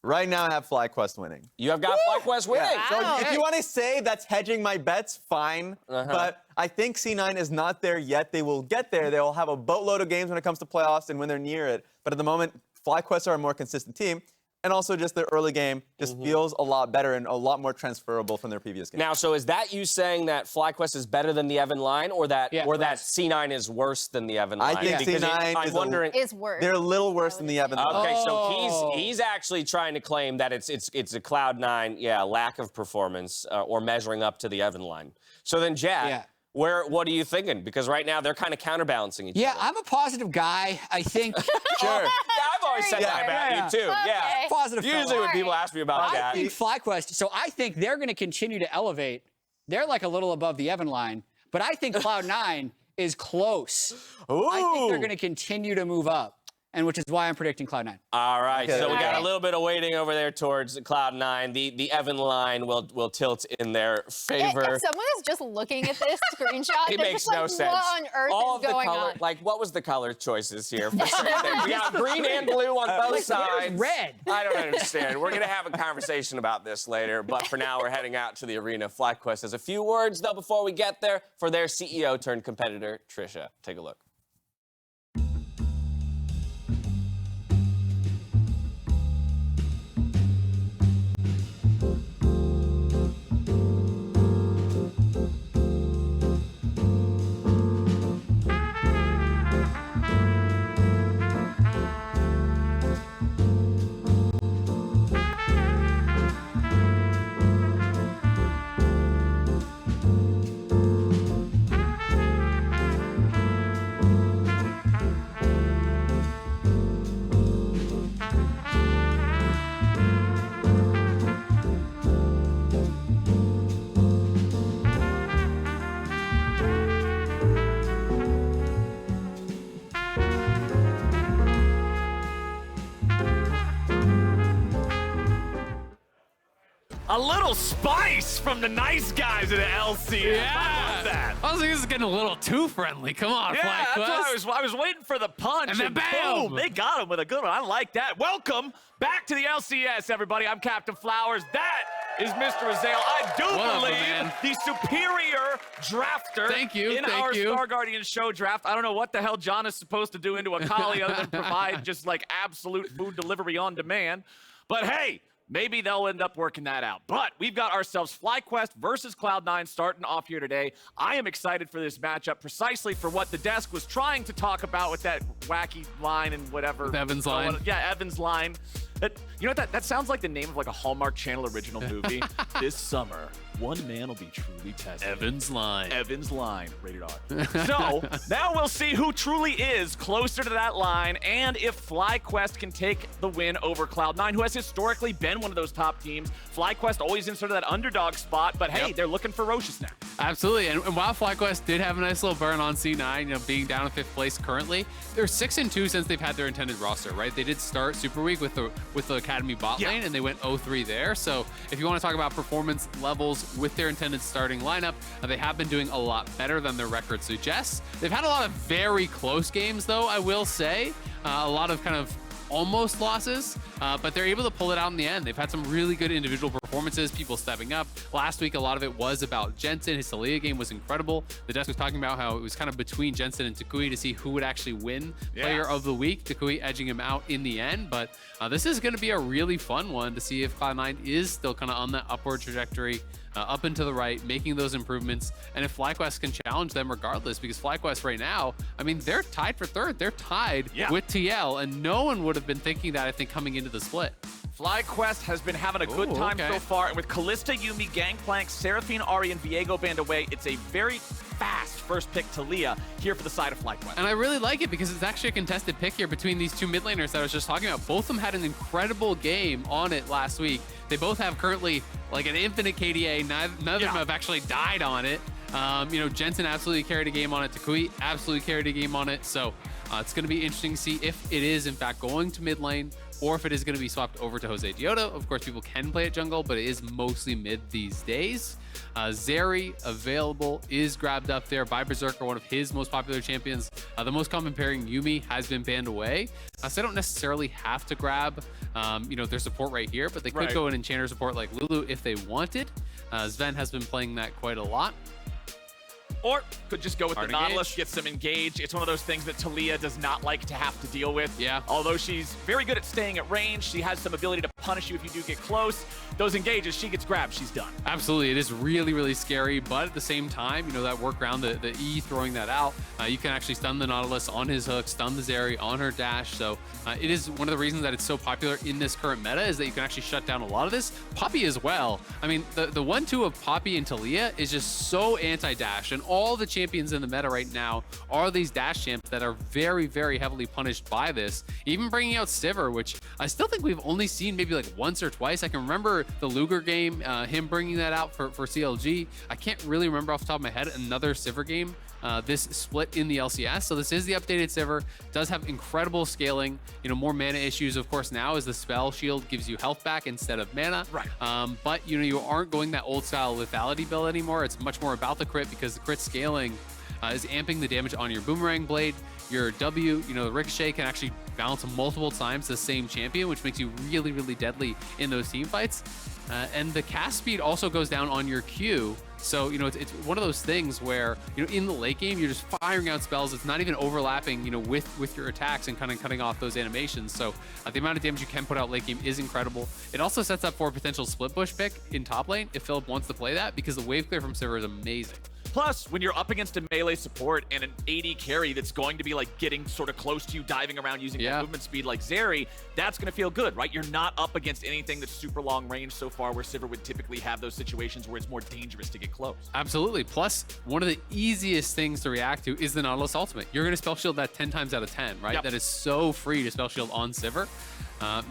Right now, I have FlyQuest winning. You have got FlyQuest winning. Yeah. So Wow. if you want to say that's hedging my bets, fine. But I think C9 is not there yet. They will get there. They will have a boatload of games when it comes to playoffs and when they're near it. But at the moment, FlyQuest are a more consistent team. And also just their early game just feels a lot better and a lot more transferable from their previous game. Now, so is that you saying that FlyQuest is better than the Evan line, or that that C9 is worse than the Evan line? I think Because C9 I'm is wondering. It's worse. They're a little worse than the Evan line. Okay, Oh. so he's actually trying to claim that it's a Cloud9, lack of performance or measuring up to the Evan line. So then, Jack, what are you thinking? Because right now they're kind of counterbalancing each other. I'm a positive guy. I think. Sure. Yeah, I've always said that about you too. Yeah. Okay. Positive. Usually fellow. when people ask me about I that, think FlyQuest. So I think they're going to continue to elevate. They're like a little above the Evan line, but I think Cloud9 is close. I think they're going to continue to move up, and which is why I'm predicting Cloud9. all right, Okay. so we got a Alright. little bit of waiting over there towards Cloud9. The Evan line will tilt in their favor. If someone is just looking at this screenshot, It they're makes just like, no sense. what on earth All is of the going color, on? like what was the color choices here for certain things? We got green and blue on both sides. red? I don't understand. We're gonna have a conversation about this later, but for now we're heading out to the arena. FlyQuest has a few words though before we get there for their CEO turned competitor, Trisha. Take a look. A little spice from the nice guys at the LCS. I love that. I was like, this is getting a little too friendly. Come on, Yeah, that's FlyQuest. what I was waiting for the punch. And then bam! boom, they got him with a good one. I like that. Welcome back to the LCS, everybody. I'm Captain Flowers. That is Mr. Azael. I do What up, believe man? the superior drafter Thank you, in thank our you. Star Guardian show draft. I don't know what the hell John is supposed to do into a collie other than provide just like absolute food delivery on demand. But hey, maybe they'll end up working that out. But we've got ourselves FlyQuest versus Cloud9 starting off here today. I am excited for this matchup precisely for what the desk was trying to talk about with that wacky line and whatever. With Evan's line. Yeah, Evan's line. You know what? That sounds like the name of like a Hallmark Channel original movie. This summer, one man will be truly tested. Evan's line. Evan's line, rated R. So now we'll see who truly is closer to that line and if FlyQuest can take the win over Cloud9, who has historically been one of those top teams. FlyQuest always in sort of that underdog spot, but hey, they're looking ferocious now. Absolutely, and while FlyQuest did have a nice little burn on C9, being down in 5th place currently, they're 6-2 since they've had their intended roster, right? They did start Super Week with the Academy bot lane, and they went 0-3 there. So if you want to talk about performance levels with their intended starting lineup, they have been doing a lot better than their record suggests. They've had a lot of very close games, though, I will say. A lot of kind of almost losses, but they're able to pull it out in the end. They've had some really good individual performances performances, people stepping up. Last week, a lot of it was about Jensen. His Taliyah game was incredible. The desk was talking about how it was kind of between Jensen and toucouille to see who would actually win player of the week. toucouille edging him out in the end, but this is going to be a really fun one to see if Cloud9 is still kind of on that upward trajectory, up and to the right, making those improvements, and if FlyQuest can challenge them regardless, because FlyQuest right now, I mean, they're tied for third. They're tied with TL, and no one would have been thinking that, I think, coming into the split. FlyQuest has been having a good time so far, and with Kalista, Yuumi, Gangplank, Seraphine, Ahri, and Viego banned away, it's a very fast first pick Taliyah here for the side of FlyQuest. And I really like it because it's actually a contested pick here between these two mid laners that I was just talking about. Both of them had an incredible game on it last week. They both have currently like an infinite KDA. None of them have actually died on it. You know, Jensen absolutely carried a game on it. toucouille absolutely carried a game on it. So it's going to be interesting to see if it is in fact going to mid lane or if it is going to be swapped over to Josedeodo. Of course, people can play at jungle, but it is mostly mid these days. Zeri available is grabbed up there by Berserker, one of his most popular champions. The most common pairing, Yuumi, has been banned away. So they don't necessarily have to grab, you know, their support right here, but they could go in enchanter support like Lulu if they wanted. Zven has been playing that quite a lot. Or could just go with the Nautilus, get some engage. It's one of those things that Taliyah does not like to have to deal with. Yeah. Although she's very good at staying at range, she has some ability to punish you if you do get close. Those engages, she gets grabbed, she's done. Absolutely, it is really, really scary, but at the same time, you know, that work around the E throwing that out, you can actually stun the Nautilus on his hook, stun the Zeri on her dash. So it is one of the reasons that it's so popular in this current meta is that you can actually shut down a lot of this. Poppy as well. I mean, the 1-2 of Poppy and Taliyah is just so anti-dash, and all the champions in the meta right now are these dash champs that are very, very heavily punished by this. Even bringing out Sivir, which I still think we've only seen maybe like once or twice. I can remember the Luger game, him bringing that out for CLG. I can't really remember off the top of my head another Sivir game this split in the LCS. So this is the updated Sivir. Does have incredible scaling, you know, more mana issues, of course, now as the spell shield gives you health back instead of mana. But, you know, you aren't going that old style lethality build anymore. It's much more about the crit because the crit scaling is amping the damage on your boomerang blade. Your W, you know, the ricochet can actually bounce multiple times the same champion, which makes you really, really deadly in those team fights. And the cast speed also goes down on your Q. So, you know, it's one of those things where, you know, in the late game, you're just firing out spells. It's not even overlapping, you know, with your attacks and kind of cutting off those animations. So the amount of damage you can put out late game is incredible. It also sets up for a potential split push pick in top lane if Philip wants to play that, because the wave clear from Sivir is amazing. Plus, when you're up against a melee support and an AD carry that's going to be like getting sort of close to you, diving around using that movement speed like Zeri, that's going to feel good, right? You're not up against anything that's super long range so far, where Sivir would typically have those situations where it's more dangerous to get close. Absolutely. Plus, one of the easiest things to react to is the Nautilus ultimate. You're going to spell shield that 10 times out of 10, right? That is so free to spell shield on Sivir.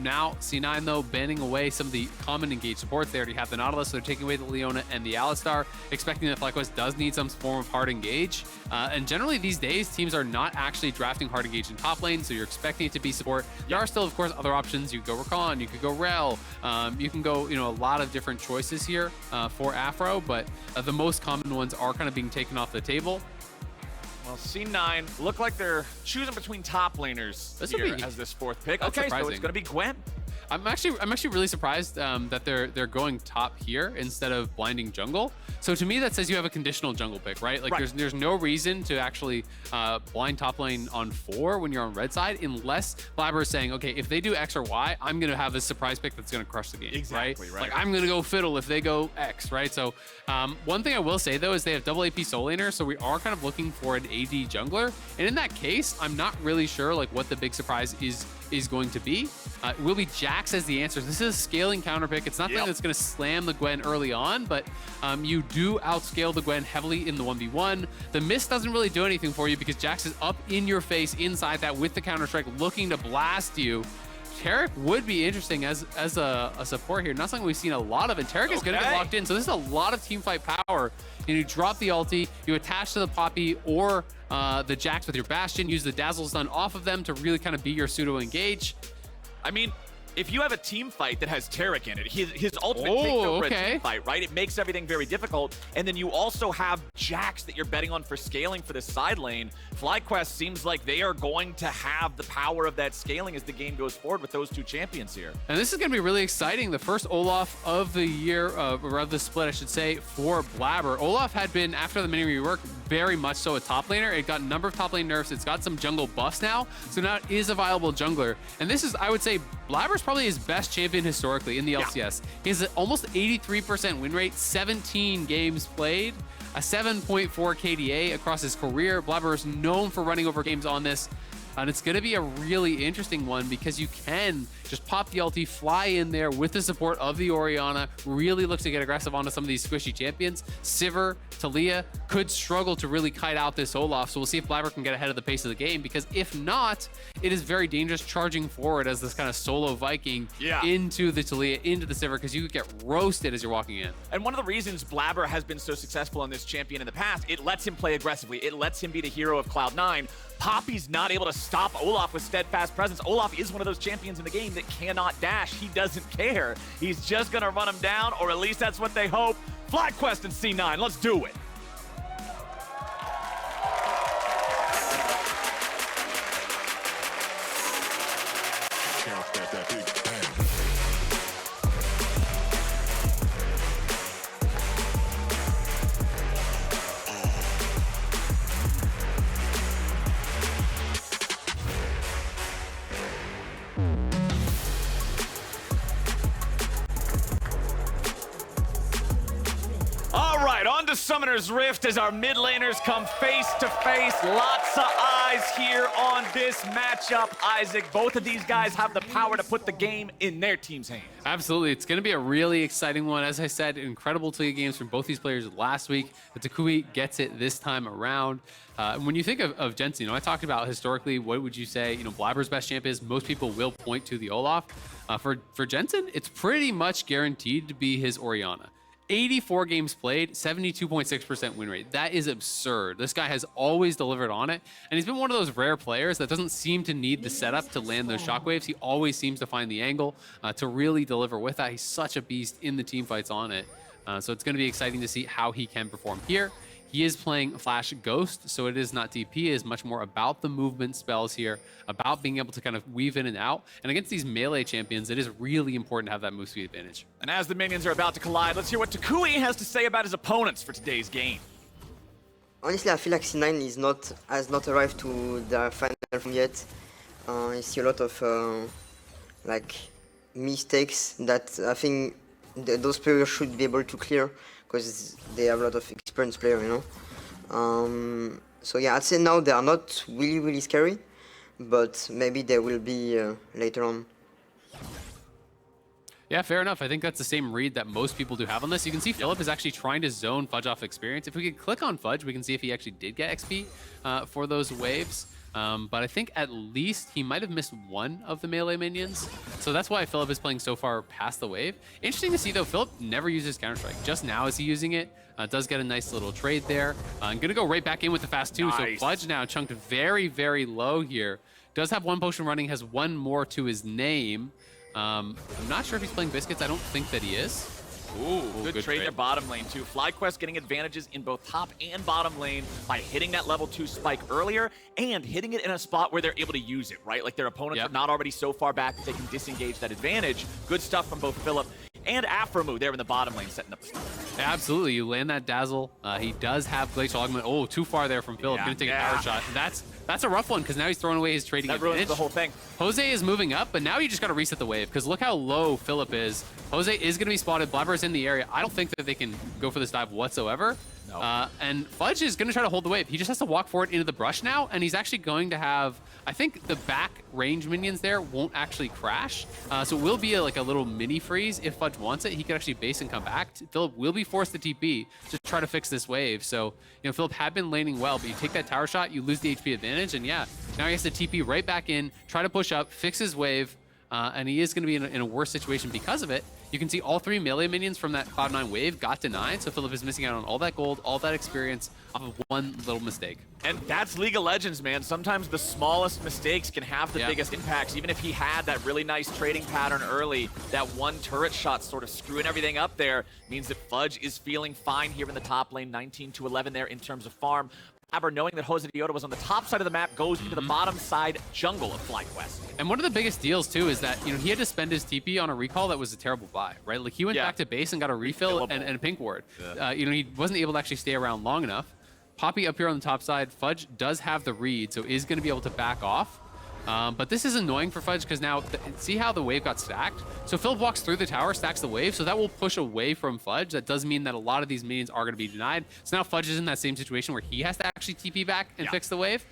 Now, C9, though, banning away some of the common engaged supports. They already have the Nautilus, so they're taking away the Leona and the Alistar, expecting that FlyQuest does need some form of hard engage. And generally, these days, teams are not actually drafting hard engage in top lane, so you're expecting it to be support. There are still, of course, other options. You could go Rakan, you could go Rel, you can go, you know, a lot of different choices here for Afro, but the most common ones are kind of being taken off the table. Well, C9 look like they're choosing between top laners here as this fourth pick. Okay, so it's going to be Gwen. I'm actually really surprised that they're going top here instead of blinding jungle. So to me, that says you have a conditional jungle pick, right? Like there's no reason to actually blind top lane on 4 when you're on red side, unless Blaber is saying, okay, if they do X or Y, I'm gonna have this surprise pick that's gonna crush the game. Exactly, right? Like I'm gonna go fiddle if they go X, right? So one thing I will say though is they have double AP soul laner, so we are kind of looking for an AD jungler, and in that case, I'm not really sure like what the big surprise is going to be. It will be Jax as the answer. This is a scaling counter pick. It's not something that's going to slam the Gwen early on, but you do outscale the Gwen heavily in the 1v1. The mist doesn't really do anything for you because Jax is up in your face inside that with the counter strike looking to blast you. Taric would be interesting as a support here. Not something we've seen a lot of, and Taric is going to get locked in. So this is a lot of team fight power. And you drop the ulti, you attach to the Poppy or the Jax with your Bastion, use the Dazzle Stun off of them to really kind of be your pseudo engage. I mean, if you have a team fight that has Taric in it, his ultimate takes over a team fight, right? It makes everything very difficult. And then you also have Jax that you're betting on for scaling for this side lane. FlyQuest seems like they are going to have the power of that scaling as the game goes forward with those two champions here. And this is going to be really exciting. The first Olaf of the year, or of the split, I should say, for Blaber. Olaf had been, after the mini rework, very much so a top laner. It got a number of top lane nerfs. It's got some jungle buffs now. So now it is a viable jungler. And this is, I would say, Blaber's probably his best champion historically in the LCS. He has an almost 83% win rate, 17 games played, a 7.4 KDA across his career. Blaber is known for running over games on this. And it's going to be a really interesting one because you can just pop the ulti, fly in there with the support of the Orianna, really look to get aggressive onto some of these squishy champions. Sivir, Taliyah could struggle to really kite out this Olaf, so we'll see if Blaber can get ahead of the pace of the game, because if not, it is very dangerous charging forward as this kind of solo Viking into the Taliyah, into the Sivir, because you could get roasted as you're walking in. And one of the reasons Blaber has been so successful on this champion in the past, it lets him play aggressively. It lets him be the hero of Cloud9. Poppy's not able to stop Olaf with steadfast presence. Olaf is one of those champions in the game that cannot dash. He doesn't care. He's just gonna run him down, or at least that's what they hope. FlyQuest and C9, let's do it. On to Summoner's Rift as our mid laners come face to face. Lots of eyes here on this matchup. Isaac, both of these guys have the power to put the game in their team's hands. Absolutely. It's going to be a really exciting one. As I said, incredible Taliyah games from both these players last week. The toucouille gets it this time around. When you think of Jensen, I talked about historically, what would you say, Blaber's best champ is? Most people will point to the Olaf. For Jensen, it's pretty much guaranteed to be his Orianna. 84 games played, 72.6% win rate. That is absurd. This guy has always delivered on it, and he's been one of those rare players that doesn't seem to need the setup to land those shockwaves. He always seems to find the angle to really deliver with that. He's such a beast in the team fights on it. So it's going to be exciting to see how he can perform here. He is playing Flash Ghost, so it is not DP. It is much more about the movement spells here, about being able to kind of weave in and out. And against these melee champions, it is really important to have that move speed advantage. And as the minions are about to collide, let's hear what toucouille has to say about his opponents for today's game. Honestly, I feel like C9 has not arrived to the final form yet. I see a lot of mistakes that I think those players should be able to clear, because they have a lot of experienced players, So yeah, I'd say now they are not really scary, but maybe they will be later on. Yeah, fair enough. I think that's the same read that most people do have on this. You can see Philip is actually trying to zone Fudge off experience. If we could click on Fudge, we can see if he actually did get XP for those waves. But I think at least he might have missed one of the melee minions. So that's why Philip is playing so far past the wave. Interesting to see, though, Philip never uses Counter-Strike. Just now is he using it. Does get a nice little trade there. I'm going to go right back in with the fast 2. Nice. So Fudge now chunked very low here. Does have one potion running, has one more to his name. I'm not sure if he's playing Biscuits. I don't think that he is. Ooh, good trade there bottom lane too. FlyQuest getting advantages in both top and bottom lane by hitting that level 2 spike earlier and hitting it in a spot where they're able to use it, right? Like their opponents are not already so far back that they can disengage that advantage. Good stuff from both Philip and aphromoo there in the bottom lane setting up the start. Absolutely, you land that dazzle. He does have Glacial Augment. Oh, too far there from Philip. Gonna take a power shot. That's a rough one, because now he's throwing away his trading advantage. That ruins the whole thing. Jose is moving up, but now you just got to reset the wave, because look how low Philip is. Jose is going to be spotted. Blaber is in the area. I don't think that they can go for this dive whatsoever. No. And Fudge is going to try to hold the wave. He just has to walk forward into the brush now, and he's actually going to have, I think the back range minions there won't actually crash. So it will be like a little mini freeze if Fudge wants it. He could actually base and come back. Philip will be forced to TP to try to fix this wave. So, Philip had been laning well, but you take that tower shot, you lose the HP advantage, and yeah, now he has to TP right back in, try to push up, fix his wave. and he is going to be in a worse situation because of it. You can see all 3 melee minions from that Cloud9 wave got denied, so Philip is missing out on all that gold, all that experience off of one little mistake. And that's League of Legends, man. Sometimes the smallest mistakes can have the biggest impacts. Even if he had that really nice trading pattern early, that one turret shot sort of screwing everything up there means that Fudge is feeling fine here in the top lane, 19-11 there in terms of farm. Blaber, knowing that Josedeodo was on the top side of the map, goes into the bottom side jungle of FlyQuest. And one of the biggest deals, too, is that, he had to spend his TP on a recall that was a terrible buy, right? Like, he went back to base and got a refill and a pink ward. He wasn't able to actually stay around long enough. Poppy up here on the top side. Fudge does have the read, so is going to be able to back off. But this is annoying for Fudge because now, see how the wave got stacked? So Philip walks through the tower, stacks the wave, so that will push away from Fudge. That does mean that a lot of these minions are going to be denied. So now Fudge is in that same situation where he has to actually TP back and fix the wave.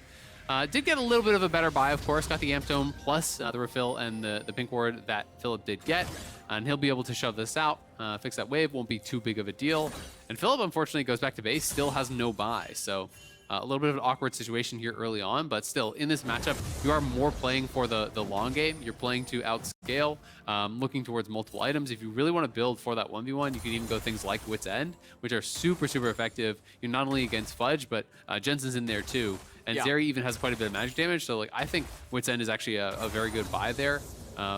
Did get a little bit of a better buy, of course. Got the Amp Dome plus the refill and the pink ward that Philip did get. And he'll be able to shove this out, fix that wave. Won't be too big of a deal. And Philip, unfortunately, goes back to base, still has no buy. So a little bit of an awkward situation here early on, but still, in this matchup, you are more playing for the long game. You're playing to outscale, looking towards multiple items. If you really want to build for that 1v1, you can even go things like Wit's End, which are super, super effective. You're not only against Fudge, but Jensen's in there too. And Zeri even has quite a bit of magic damage, so like I think Wit's End is actually a very good buy there.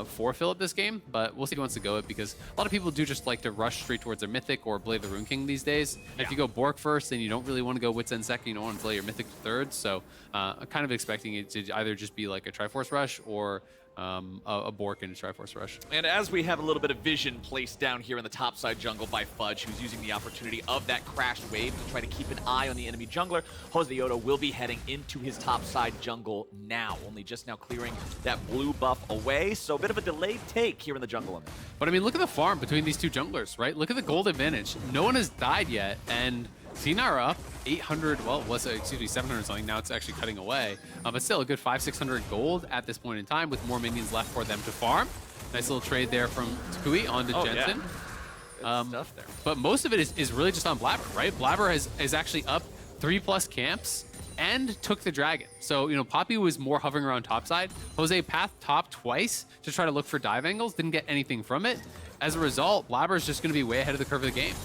For Philip this game, but we'll see if he wants to go it because a lot of people do just like to rush straight towards their Mythic or Blade the Rune King these days. If you go Bork first, then you don't really want to go Wit's End second. You don't want to play your Mythic third. So I'm kind of expecting it to either just be like a Triforce Rush or a Bork in a Triforce Rush. And as we have a little bit of vision placed down here in the top side jungle by Fudge, who's using the opportunity of that crashed wave to try to keep an eye on the enemy jungler, Josedeodo will be heading into his top side jungle now, only just now clearing that blue buff away. So a bit of a delayed take here in the jungle. But I mean, look at the farm between these two junglers, right? Look at the gold advantage. No one has died yet, and C9 are up 800, well, it was, excuse me, 700 something. Now it's actually cutting away. But still a good 500-600 gold at this point in time with more minions left for them to farm. Nice little trade there from toucouille onto Jensen. Stuff there. But most of it is really just on Blaber, right? Blaber is actually up 3+ camps and took the dragon. So, Poppy was more hovering around topside. Jose pathed top twice to try to look for dive angles, didn't get anything from it. As a result, Blaber is just going to be way ahead of the curve of the game.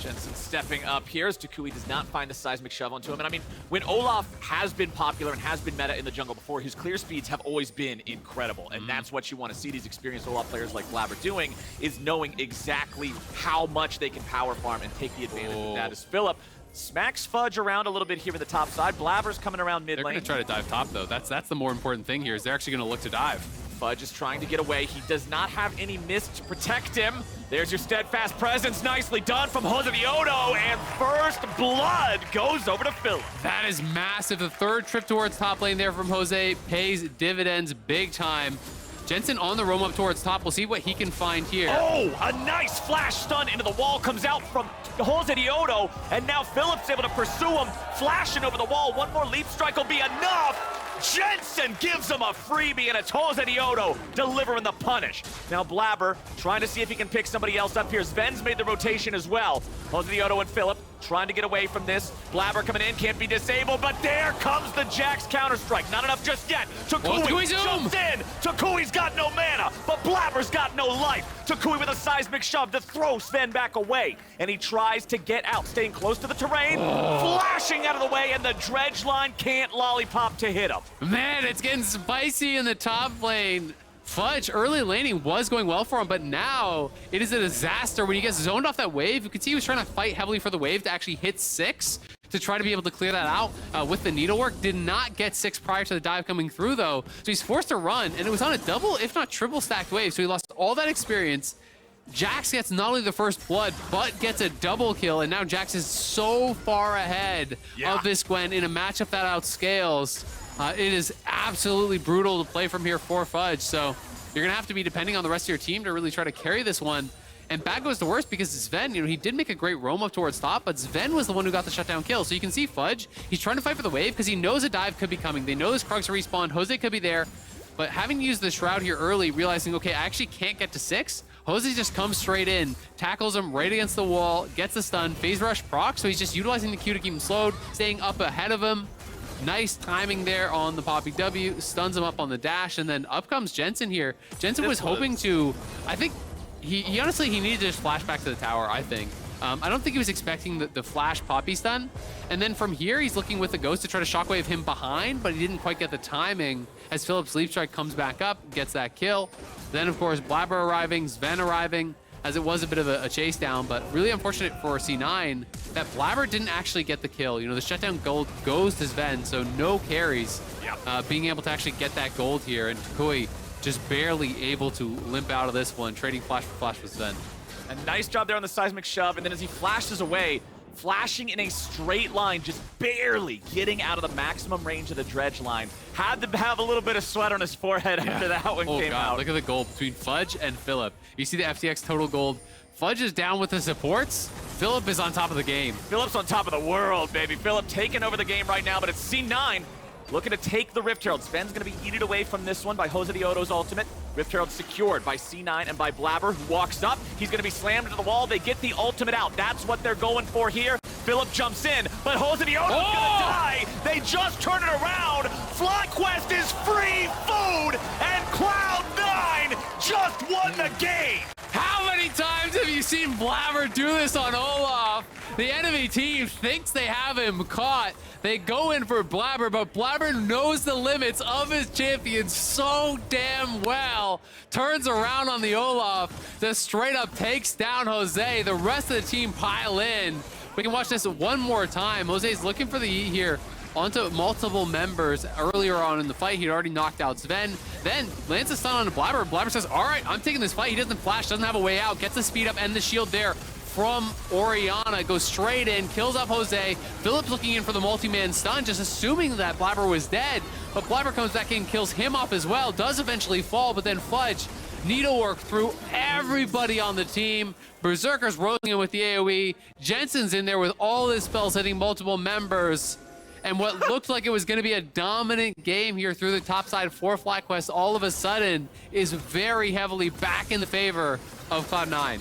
Jensen stepping up here as toucouille does not find the seismic shove onto him. And I mean, when Olaf has been popular and has been meta in the jungle before, his clear speeds have always been incredible. And that's what you want to see these experienced Olaf players like Blaber doing, is knowing exactly how much they can power farm and take the advantage of that. As Philip smacks Fudge around a little bit here in the top side. Blaber's coming around mid lane. They're going to try to dive top, though. That's the more important thing here, is they're actually going to look to dive. Fudge is trying to get away. He does not have any mist to protect him. There's your steadfast presence. Nicely done from Josedeodo. And first blood goes over to Philip. That is massive. The third trip towards top lane there from Jose pays dividends big time. Jensen on the roam up towards top. We'll see what he can find here. Oh, a nice flash stun into the wall comes out from Josedeodo. And now Philip's able to pursue him. Flashing over the wall. One more leap strike will be enough. Jensen gives him a freebie, and it's Josedeodo delivering the punish. Now Blaber trying to see if he can pick somebody else up here. Zven's made the rotation as well. Josedeodo and Philip trying to get away from this. Blaber coming in, can't be disabled, but there comes the Jax counterstrike. Not enough just yet. toucouille jumps in. toucouille's got no mana, but Blaber's got no life. toucouille with a seismic shove to throw Zven back away. And he tries to get out, staying close to the terrain, flashing out of the way, and the dredge line can't lollipop to hit him. Man, it's getting spicy in the top lane. Fudge, early laning was going well for him, but now it is a disaster. When he gets zoned off that wave, you can see he was trying to fight heavily for the wave to actually hit 6 to try to be able to clear that out with the needlework. Did not get 6 prior to the dive coming through, though. So he's forced to run, and it was on a double, if not triple stacked wave, so he lost all that experience. Jax gets not only the first blood, but gets a double kill, and now Jax is so far ahead of this Gwen in a matchup that outscales. It is absolutely brutal to play from here for Fudge, so you're going to have to be depending on the rest of your team to really try to carry this one. And bad goes the worst because Zven, he did make a great roam up towards top, but Zven was the one who got the shutdown kill. So you can see Fudge, he's trying to fight for the wave because he knows a dive could be coming. They know this Krugs respawn, Jose could be there, but having used the Shroud here early, realizing, okay, I actually can't get to 6, Jose just comes straight in, tackles him right against the wall, gets the stun, phase rush proc, so he's just utilizing the Q to keep him slowed, staying up ahead of him. Nice timing there on the Poppy W, stuns him up on the dash, and then up comes Jensen here. Jensen was hoping to, I think, he honestly, he needed to just flash back to the tower, I think. I don't think he was expecting the flash Poppy stun. And then from here, he's looking with the Ghost to try to shockwave him behind, but he didn't quite get the timing as Philip Sleep Strike comes back up, gets that kill. Then, of course, Blaber arriving, Zven arriving, as it was a bit of a chase down, but really unfortunate for C9 that Blaber didn't actually get the kill. You know, the shutdown gold goes to Zven, so no carries. Being able to actually get that gold here, and toucouille just barely able to limp out of this one, trading flash for flash with Zven. A nice job there on the seismic shove, and then as he flashes away, flashing in a straight line, just barely getting out of the maximum range of the dredge line. Had to have a little bit of sweat on his forehead after that one came out. Look at the gold between Fudge and Philip. You see the FTX total gold. Fudge is down with the supports. Philip is on top of the game. Philip's on top of the world, baby. Philip taking over the game right now, but it's C9 looking to take the Rift Herald. Sven's going to be yeeted away from this one by Josedeodo's ultimate. Rift Herald secured by C9 and by Blaber, who walks up. He's going to be slammed into the wall. They get the ultimate out. That's what they're going for here. Philip jumps in, but Josedeodo's going to die. They just turn it around. FlyQuest is free food, and Cloud9 just won the game. How many times have you seen Blaber do this on Olaf? The enemy team thinks they have him caught. They go in for Blaber, but Blaber knows the limits of his champion so damn well. Turns around on the Olaf, just straight up takes down Jose. The rest of the team pile in. We can watch this one more time. Jose's looking for the yeet here onto multiple members. Earlier on in the fight, he'd already knocked out Zven. Then lands a stun on Blaber. Blaber says, all right, I'm taking this fight. He doesn't flash, doesn't have a way out, gets the speed up and the shield there from Orianna, goes straight in, kills up Jose. Philip's looking in for the multi-man stun, just assuming that Blaber was dead. But Blaber comes back in, kills him off as well, does eventually fall, but then Fudge needlework through everybody on the team. Berserker's rolling in with the AoE. Jensen's in there with all his spells hitting multiple members. And what looked like it was going to be a dominant game here through the top side for FlyQuest all of a sudden is very heavily back in the favor of Cloud9.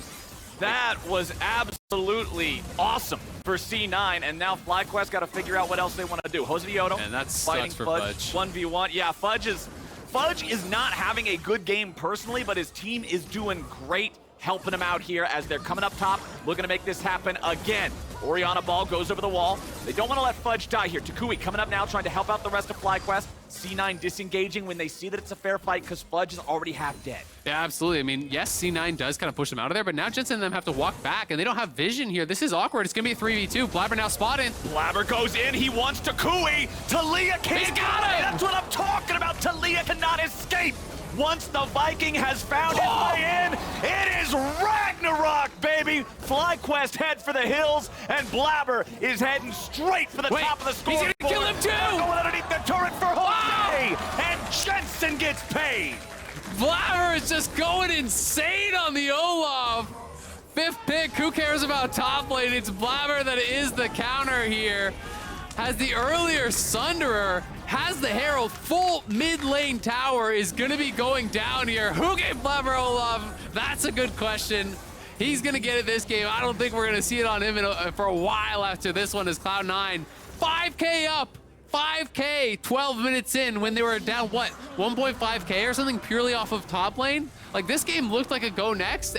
That was absolutely awesome for C9, and now FlyQuest got to figure out what else they want to do. Josedeodo and that fighting sucks for Fudge 1v1. Yeah, Fudge is not having a good game personally, but his team is doing great, helping him out here as they're coming up top, looking to make this happen again. Orianna ball goes over the wall. They don't want to let Fudge die here. toucouille coming up now, trying to help out the rest of FlyQuest. C9 disengaging when they see that it's a fair fight because Fudge is already half dead. Yeah, absolutely. I mean, yes, C9 does kind of push them out of there, but now Jensen and them have to walk back, and they don't have vision here. This is awkward. It's going to be a 3v2. Blaber now spotted. Blaber goes in. He wants toucouille. Taliyah can't He's got it! That's what I'm talking about. Taliyah cannot escape. Once the Viking has found his way in, it is Ragnarok, baby! FlyQuest head for the hills, and Blaber is heading straight for the top of the scoreboard. He's gonna kill him too! Going underneath the turret for Jose, and Jensen gets paid! Blaber is just going insane on the Olaf. Fifth pick, who cares about top lane? It's Blaber that is the counter here. Has the earlier Sunderer, has the Herald, full mid lane tower is gonna be going down here. Who gave Blaber Olaf? That's a good question. He's gonna get it this game. I don't think we're gonna see it on him for a while after this one is Cloud9. 5K up, 5K, 12 minutes in when they were down, what, 1.5K or something purely off of top lane? Like this game looked like a go next,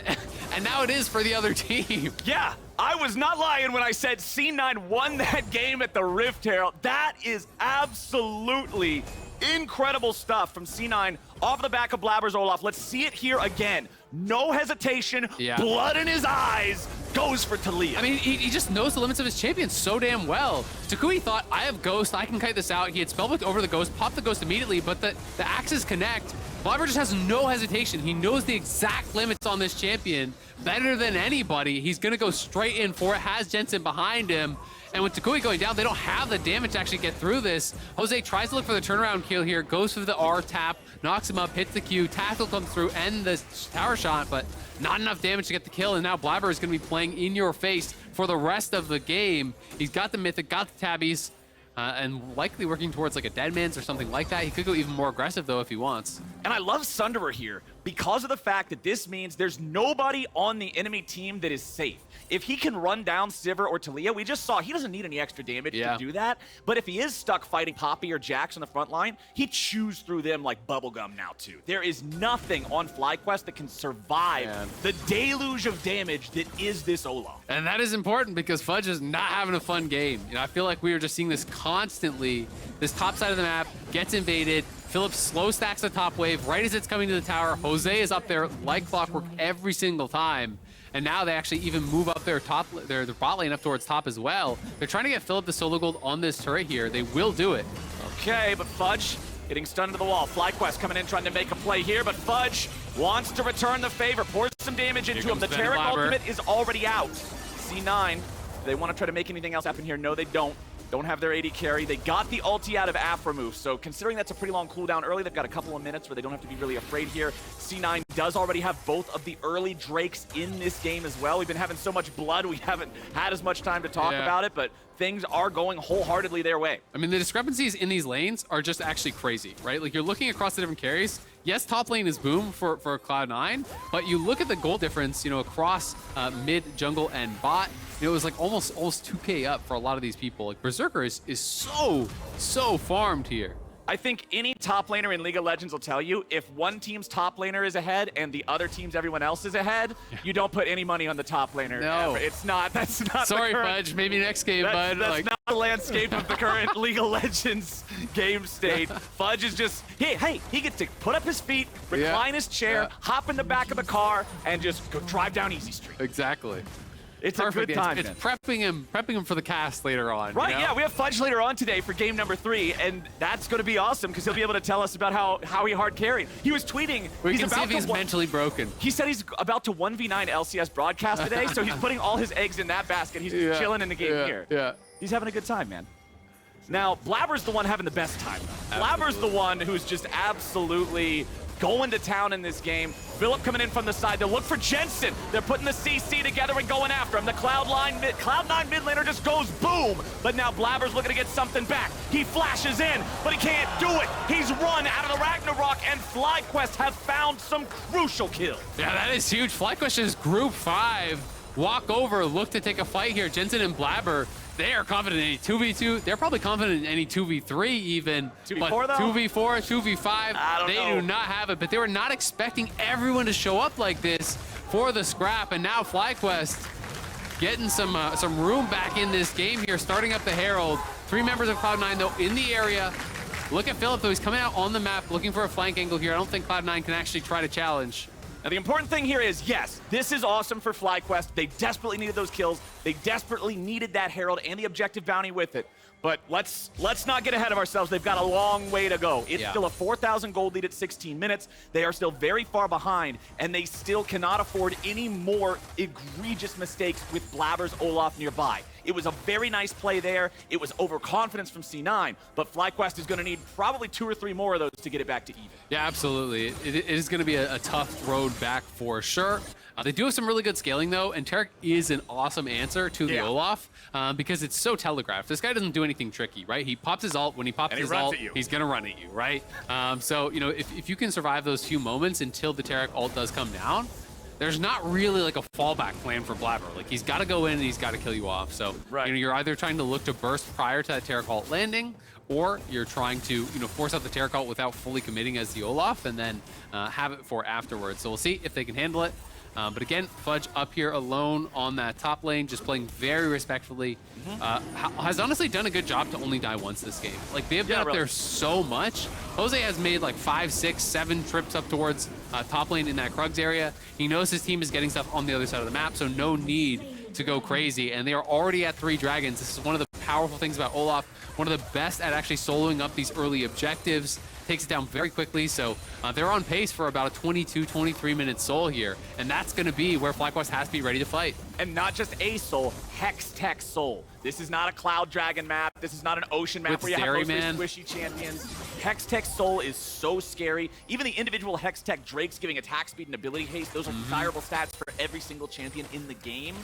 and now it is for the other team. Yeah. I was not lying when I said C9 won that game at the Rift Herald. That is absolutely incredible stuff from C9 off the back of Blaber's Olaf. Let's see it here again. No hesitation, blood in his eyes, goes for Taliyah. I mean, he just knows the limits of his champion so damn well. toucouille thought, I have Ghost, I can kite this out. He had spellbooked over the Ghost, popped the Ghost immediately, but the axes connect. Blaber just has no hesitation. He knows the exact limits on this champion better than anybody. He's gonna go straight in for it, has Jensen behind him. And with toucouille going down, they don't have the damage to actually get through this. Jose tries to look for the turnaround kill here, goes for the R tap, knocks him up, hits the Q, tackle comes through, and the tower shot, but not enough damage to get the kill. And now Blaber is gonna be playing in your face for the rest of the game. He's got the Mythic, got the Tabbies, and likely working towards like a Deadman's or something like that. He could go even more aggressive though if he wants. And I love Sunderer here because of the fact that this means there's nobody on the enemy team that is safe. If he can run down Sivir or Taliyah, we just saw he doesn't need any extra damage to do that. But if he is stuck fighting Poppy or Jax on the front line, he chews through them like bubblegum now too. There is nothing on FlyQuest that can survive the deluge of damage that is this Olaf. And that is important because Fudge is not having a fun game. You know, I feel like we are just seeing this constantly. This top side of the map gets invaded. Phillips slow stacks the top wave right as it's coming to the tower. Jose is up there like clockwork every single time. And now they actually even move up their bot lane up towards top as well. They're trying to get Phillip the solo gold on this turret here. They will do it. Okay, but Fudge getting stunned to the wall. FlyQuest coming in trying to make a play here, but Fudge wants to return the favor. Pours some damage into him. The Taric ultimate is already out. C9, they want to try to make anything else happen here. No, they don't. Don't have their AD carry. They got the ulti out of aphromoo, so considering that's a pretty long cooldown early, they've got a couple of minutes where they don't have to be really afraid here. C9 does already have both of the early Drakes in this game as well. We've been having so much blood, we haven't had as much time to talk about it, but things are going wholeheartedly their way. I mean, the discrepancies in these lanes are just actually crazy, right? Like, you're looking across the different carries. Yes, top lane is boom for Cloud9, but you look at the gold difference, you know, across mid, jungle, and bot. You know, it was like almost 2K up for a lot of these people. Like, Berserker is so farmed here. I think any top laner in League of Legends will tell you, if one team's top laner is ahead and the other team's everyone else is ahead, you don't put any money on the top laner. No. Ever. It's not, that's not Sorry, the current, Fudge, maybe next game, bud. That's like, not the landscape of the current League of Legends game state. Fudge is just, hey, he gets to put up his feet, recline his chair, hop in the back of the car, and just go drive down Easy Street. Exactly. It's perfect. A good time. It's prepping him for the cast later on. Right, you know? yeah, we have Fudge later on today for game number 3, and that's going to be awesome because he'll be able to tell us about how he hard carried. He was tweeting. We can see if he's mentally broken. He said he's about to 1v9 LCS broadcast today, so he's putting all his eggs in that basket. He's chilling in the game here. Yeah. He's having a good time, man. Now, Blaber's the one having the best time. Blaber's the one who's just absolutely going to town in this game. Phillip coming in from the side. They'll look for Jensen. They're putting the CC together and going after him. The Cloud9 mid laner just goes boom. But now Blaber's looking to get something back. He flashes in, but he can't do it. He's run out of the Ragnarok, and FlyQuest have found some crucial kills. Yeah, that is huge. FlyQuest is group 5. Walk over, look to take a fight here. Jensen and Blaber, they are confident in any 2v2. They're probably confident in any 2v3 even. 2v4 though? 2v4, 2v5, I don't know. do not have it, but they were not expecting everyone to show up like this for the scrap, and now FlyQuest getting some room back in this game here, starting up the Herald. 3 members of Cloud9 though in the area. Look at Phillip though, he's coming out on the map looking for a flank angle here. I don't think Cloud9 can actually try to challenge. Now, the important thing here is, yes, this is awesome for FlyQuest. They desperately needed those kills. They desperately needed that Herald and the objective bounty with it. But let's not get ahead of ourselves. They've got a long way to go. It's still a 4,000 gold lead at 16 minutes. They are still very far behind, and they still cannot afford any more egregious mistakes with Blaber's Olaf nearby. It was a very nice play there. It was overconfidence from C9, but FlyQuest is going to need probably 2 or 3 more of those to get it back to even. Yeah, absolutely. It is going to be a tough road back for sure. They do have some really good scaling, though, and Taric is an awesome answer to the Olaf because it's so telegraphed. This guy doesn't do anything tricky, right? He pops his ult. When he pops his ult, he's going to run at you, right? So, you know, if you can survive those few moments until the Taric ult does come down, there's not really like a fallback plan for Blaber. Like, he's got to go in and he's got to kill you off. So, you know, you're either trying to look to burst prior to that Taric ult landing, or you're trying to, you know, force out the Taric ult without fully committing as the Olaf and then have it for afterwards. So we'll see if they can handle it. But again, Fudge up here alone on that top lane, just playing very respectfully. Has honestly done a good job to only die once this game. Like, they've been up there so much. Jose has made like 5, 6, 7 trips up towards top lane in that Krugs area. He knows his team is getting stuff on the other side of the map, so no need to go crazy. And they are already at 3 dragons. This is one of the powerful things about Olaf. One of the best at actually soloing up these early objectives. Takes it down very quickly, so they're on pace for about a 22, 23-minute soul here, and that's going to be where FlyQuest has to be ready to fight. And not just a soul, Hextech soul. This is not a Cloud Dragon map. This is not an ocean map where you have mostly squishy champions. Hextech soul is so scary. Even the individual Hextech Drakes giving attack speed and ability haste, those are desirable stats for every single champion in the game.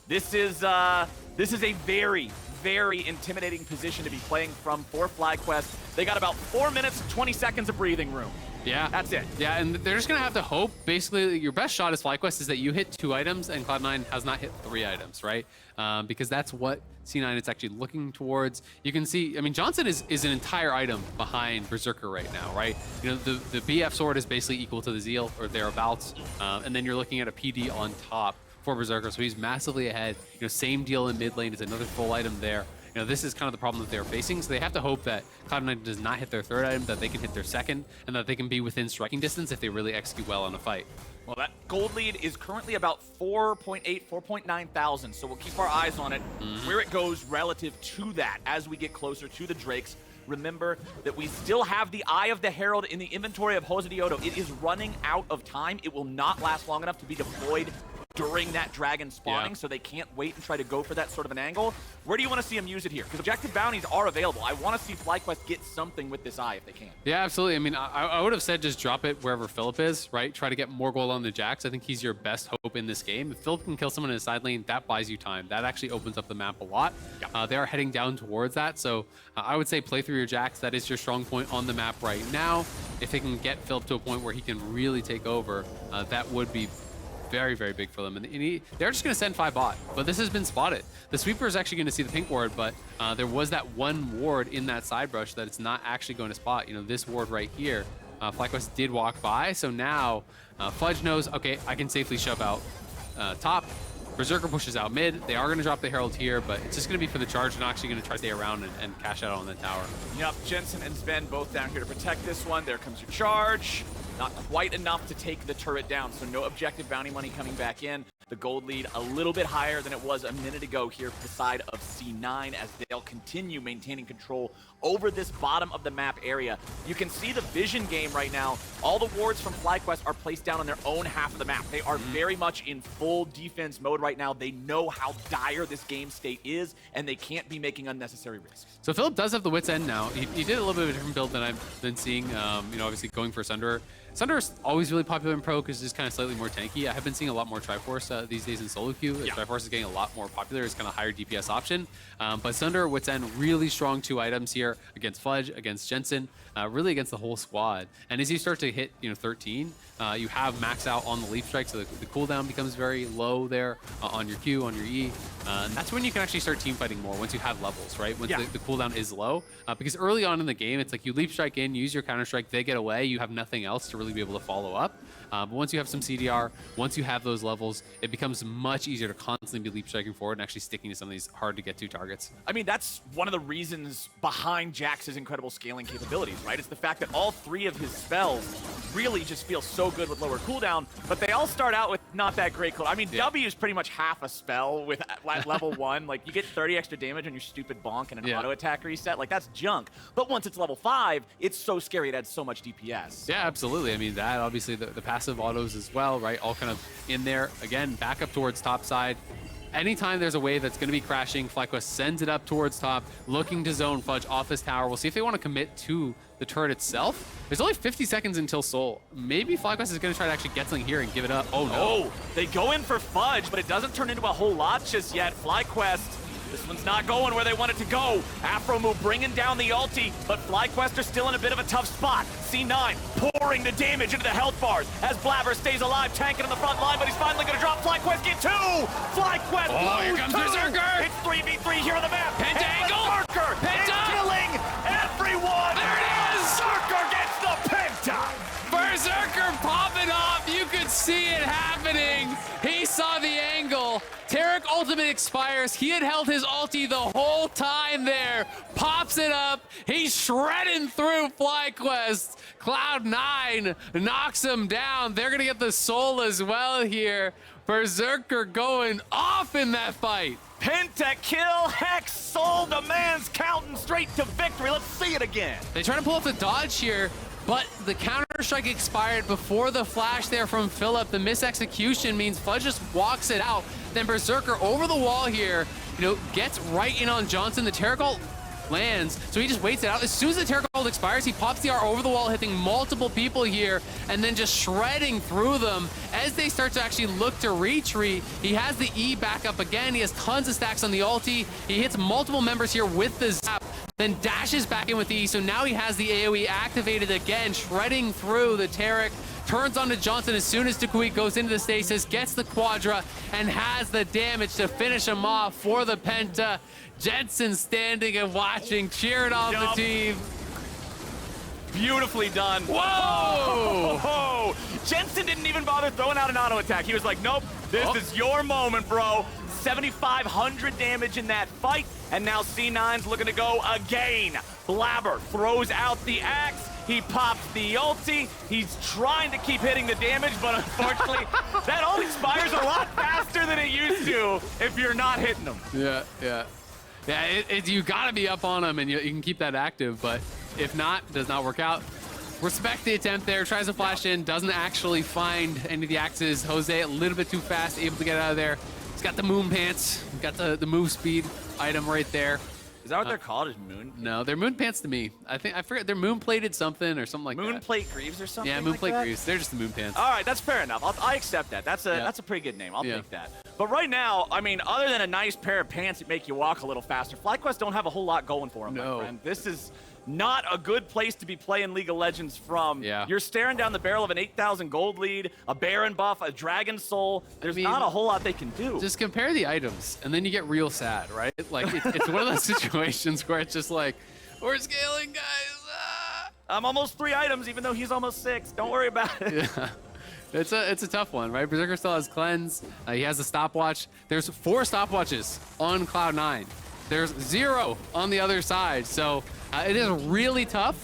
This is a very, very intimidating position to be playing from for FlyQuest. They got about 4 minutes, 20 seconds of breathing room. Yeah. That's it. Yeah, and they're just going to have to hope. Basically, your best shot as FlyQuest is that you hit 2 items and Cloud9 has not hit 3 items, right? Because that's what C9 is actually looking towards. You can see, I mean, Johnsun is an entire item behind Berserker right now, right? You know, the BF sword is basically equal to the Zeal or thereabouts. And then you're looking at a PD on top for Berserker, so he's massively ahead. You know, same deal in mid lane is another full item there. You know, this is kind of the problem that they're facing, so they have to hope that Cloud9 does not hit their 3rd item, that they can hit their 2nd, and that they can be within striking distance if they really execute well on a fight. Well, that gold lead is currently about 4.8, 4.9 thousand, so we'll keep our eyes on it, where it goes relative to that as we get closer to the Drakes. Remember that we still have the Eye of the Herald in the inventory of Josedeodo. It is running out of time. It will not last long enough to be deployed during that dragon spawning, so they can't wait and try to go for that sort of an angle. Where do you want to see him use it here? Because objective bounties are available. I want to see FlyQuest get something with this eye if they can. Yeah, absolutely. I mean, I would have said just drop it wherever Philip is, right? Try to get more gold on the Jax. I think he's your best hope in this game. If Philip can kill someone in the side lane, that buys you time. That actually opens up the map a lot. They are heading down towards that, so I would say play through your Jax. That is your strong point on the map right now. If they can get Philip to a point where he can really take over, that would be very, very big for them. And they're just going to send 5 bot, but this has been spotted. The sweeper is actually going to see the pink ward, but there was that one ward in that side brush that it's not actually going to spot. You know, this ward right here, FlyQuest did walk by, so now Fudge knows, okay, I can safely shove out top. Berserker pushes out mid. They are going to drop the Herald here, but it's just going to be for the charge. They're not actually going to try to stay around and cash out on the tower. Yep, Jensen and Zven both down here to protect this one. There comes your charge. Not quite enough to take the turret down, so no objective bounty money coming back in. The gold lead a little bit higher than it was a minute ago here for the side of C9 as they'll continue maintaining control over this bottom of the map area. You can see the vision game right now. All the wards from FlyQuest are placed down on their own half of the map. They are very much in full defense mode right now. They know how dire this game state is, and they can't be making unnecessary risks. So Philip does have the wit's end now. He did a little bit of a different build than I've been seeing. You know, obviously going for Sunderer. Sunderer is always really popular in pro because it's just kind of slightly more tanky. I have been seeing a lot more Triforce these days in solo queue. Triforce is getting a lot more popular. It's kind of higher DPS option. But Sunderer, wit's end, really strong 2 items here against Fudge, against Jensen, really against the whole squad. And as you start to hit, you know, 13, you have max out on the leaf strike, so the cooldown becomes very low there on your Q, on your E. And that's when you can actually start team fighting more, once you have levels, right? Once the cooldown is low. Because early on in the game, it's like you leaf strike in, use your counter strike, they get away, you have nothing else to really be able to follow up. But once you have some CDR, once you have those levels, it becomes much easier to constantly be leap striking forward and actually sticking to some of these hard to get to targets. I mean, that's one of the reasons behind Jax's incredible scaling capabilities, right? It's the fact that all 3 of his spells really just feel so good with lower cooldown, but they all start out with not that great cooldown. I mean, W is pretty much half a spell with level 1. Like, you get 30 extra damage on your stupid bonk and an auto attack reset. Like, that's junk. But once it's level 5, it's so scary. It adds so much DPS. Yeah, absolutely. I mean, that obviously the passive autos as well, right? All kind of in there. Again, back up towards top side. Anytime there's a wave that's going to be crashing, FlyQuest sends it up towards top, looking to zone Fudge off his tower. We'll see if they want to commit to the turret itself. There's only 50 seconds until Soul. Maybe FlyQuest is going to try to actually get something here and give it up. Oh, no. Oh, they go in for Fudge, but it doesn't turn into a whole lot just yet. FlyQuest, this one's not going where they want it to go. aphromoo bringing down the ulti, but FlyQuest are still in a bit of a tough spot. C9 pouring the damage into the health bars as Blaber stays alive, tanking on the front line, but he's finally going to drop. FlyQuest get 2! FlyQuest oh, here comes 2! Berserker! It's 3v3 here on the map. Penta angle! Berserker is killing everyone! There it is! Berserker gets the penta! Berserker popping off! You could see it happening! He saw the angle. Taric ultimate expires. He had held his ulti the whole time there. Pops it up. He's shredding through FlyQuest. Cloud9 knocks him down. They're going to get the soul as well here. Berserker going off in that fight. Pentakill, Hex, Soul demands counting straight to victory. Let's see it again. They try to pull off the dodge here, but the counter-strike expired before the flash there from Philip. The misexecution means Fudge just walks it out. Then Berserker over the wall here, you know, gets right in on Johnsun. The Taric ult lands. So he just waits it out. As soon as the Taric ult expires, he pops the R over the wall, hitting multiple people here, and then just shredding through them. As they start to actually look to retreat, he has the E back up again. He has tons of stacks on the ulti. He hits multiple members here with the zap, then dashes back in with the E. So now he has the AoE activated again, shredding through the Taric. Turns on to Johnsun as soon as toucouille goes into the stasis, gets the Quadra, and has the damage to finish him off for the Penta. Jensen standing and watching, cheering on the team. Beautifully done. Whoa! Whoa! Jensen didn't even bother throwing out an auto attack. He was like, nope, this is your moment, bro. 7,500 damage in that fight, and now C9's looking to go again. Blaber throws out the axe. He pops the ulti. He's trying to keep hitting the damage, but unfortunately, that ult expires a lot faster than it used to if you're not hitting them. Yeah. You gotta be up on him, and you can keep that active, but if not, does not work out. Respect the attempt there, tries to flash in, doesn't actually find any of the axes. Jose a little bit too fast, able to get out of there. He's got the moon pants, got the move speed item right there. Is that what they're called? Is moon? No, they're moon pants to me. I forget, they're moon plated something or something like that. Moon plate greaves or something. Yeah, moon like plate that? greaves. They're just the moon pants. All right, that's fair enough. I accept that. That's a pretty good name. I'll take that. But right now, I mean, other than a nice pair of pants that make you walk a little faster, FlyQuest don't have a whole lot going for them, my friend. This is not a good place to be playing League of Legends from. Yeah. You're staring down the barrel of an 8,000 gold lead, a Baron buff, a Dragon Soul. There's not a whole lot they can do. Just compare the items, and then you get real sad, right? Like, it's one of those situations where it's just like, we're scaling, guys. I'm almost 3 items, even though he's almost 6. Don't worry about it. Yeah. It's a tough one, right? Berserker still has cleanse. He has the stopwatch. There's 4 stopwatches on Cloud9. There's 0 on the other side. So it is really tough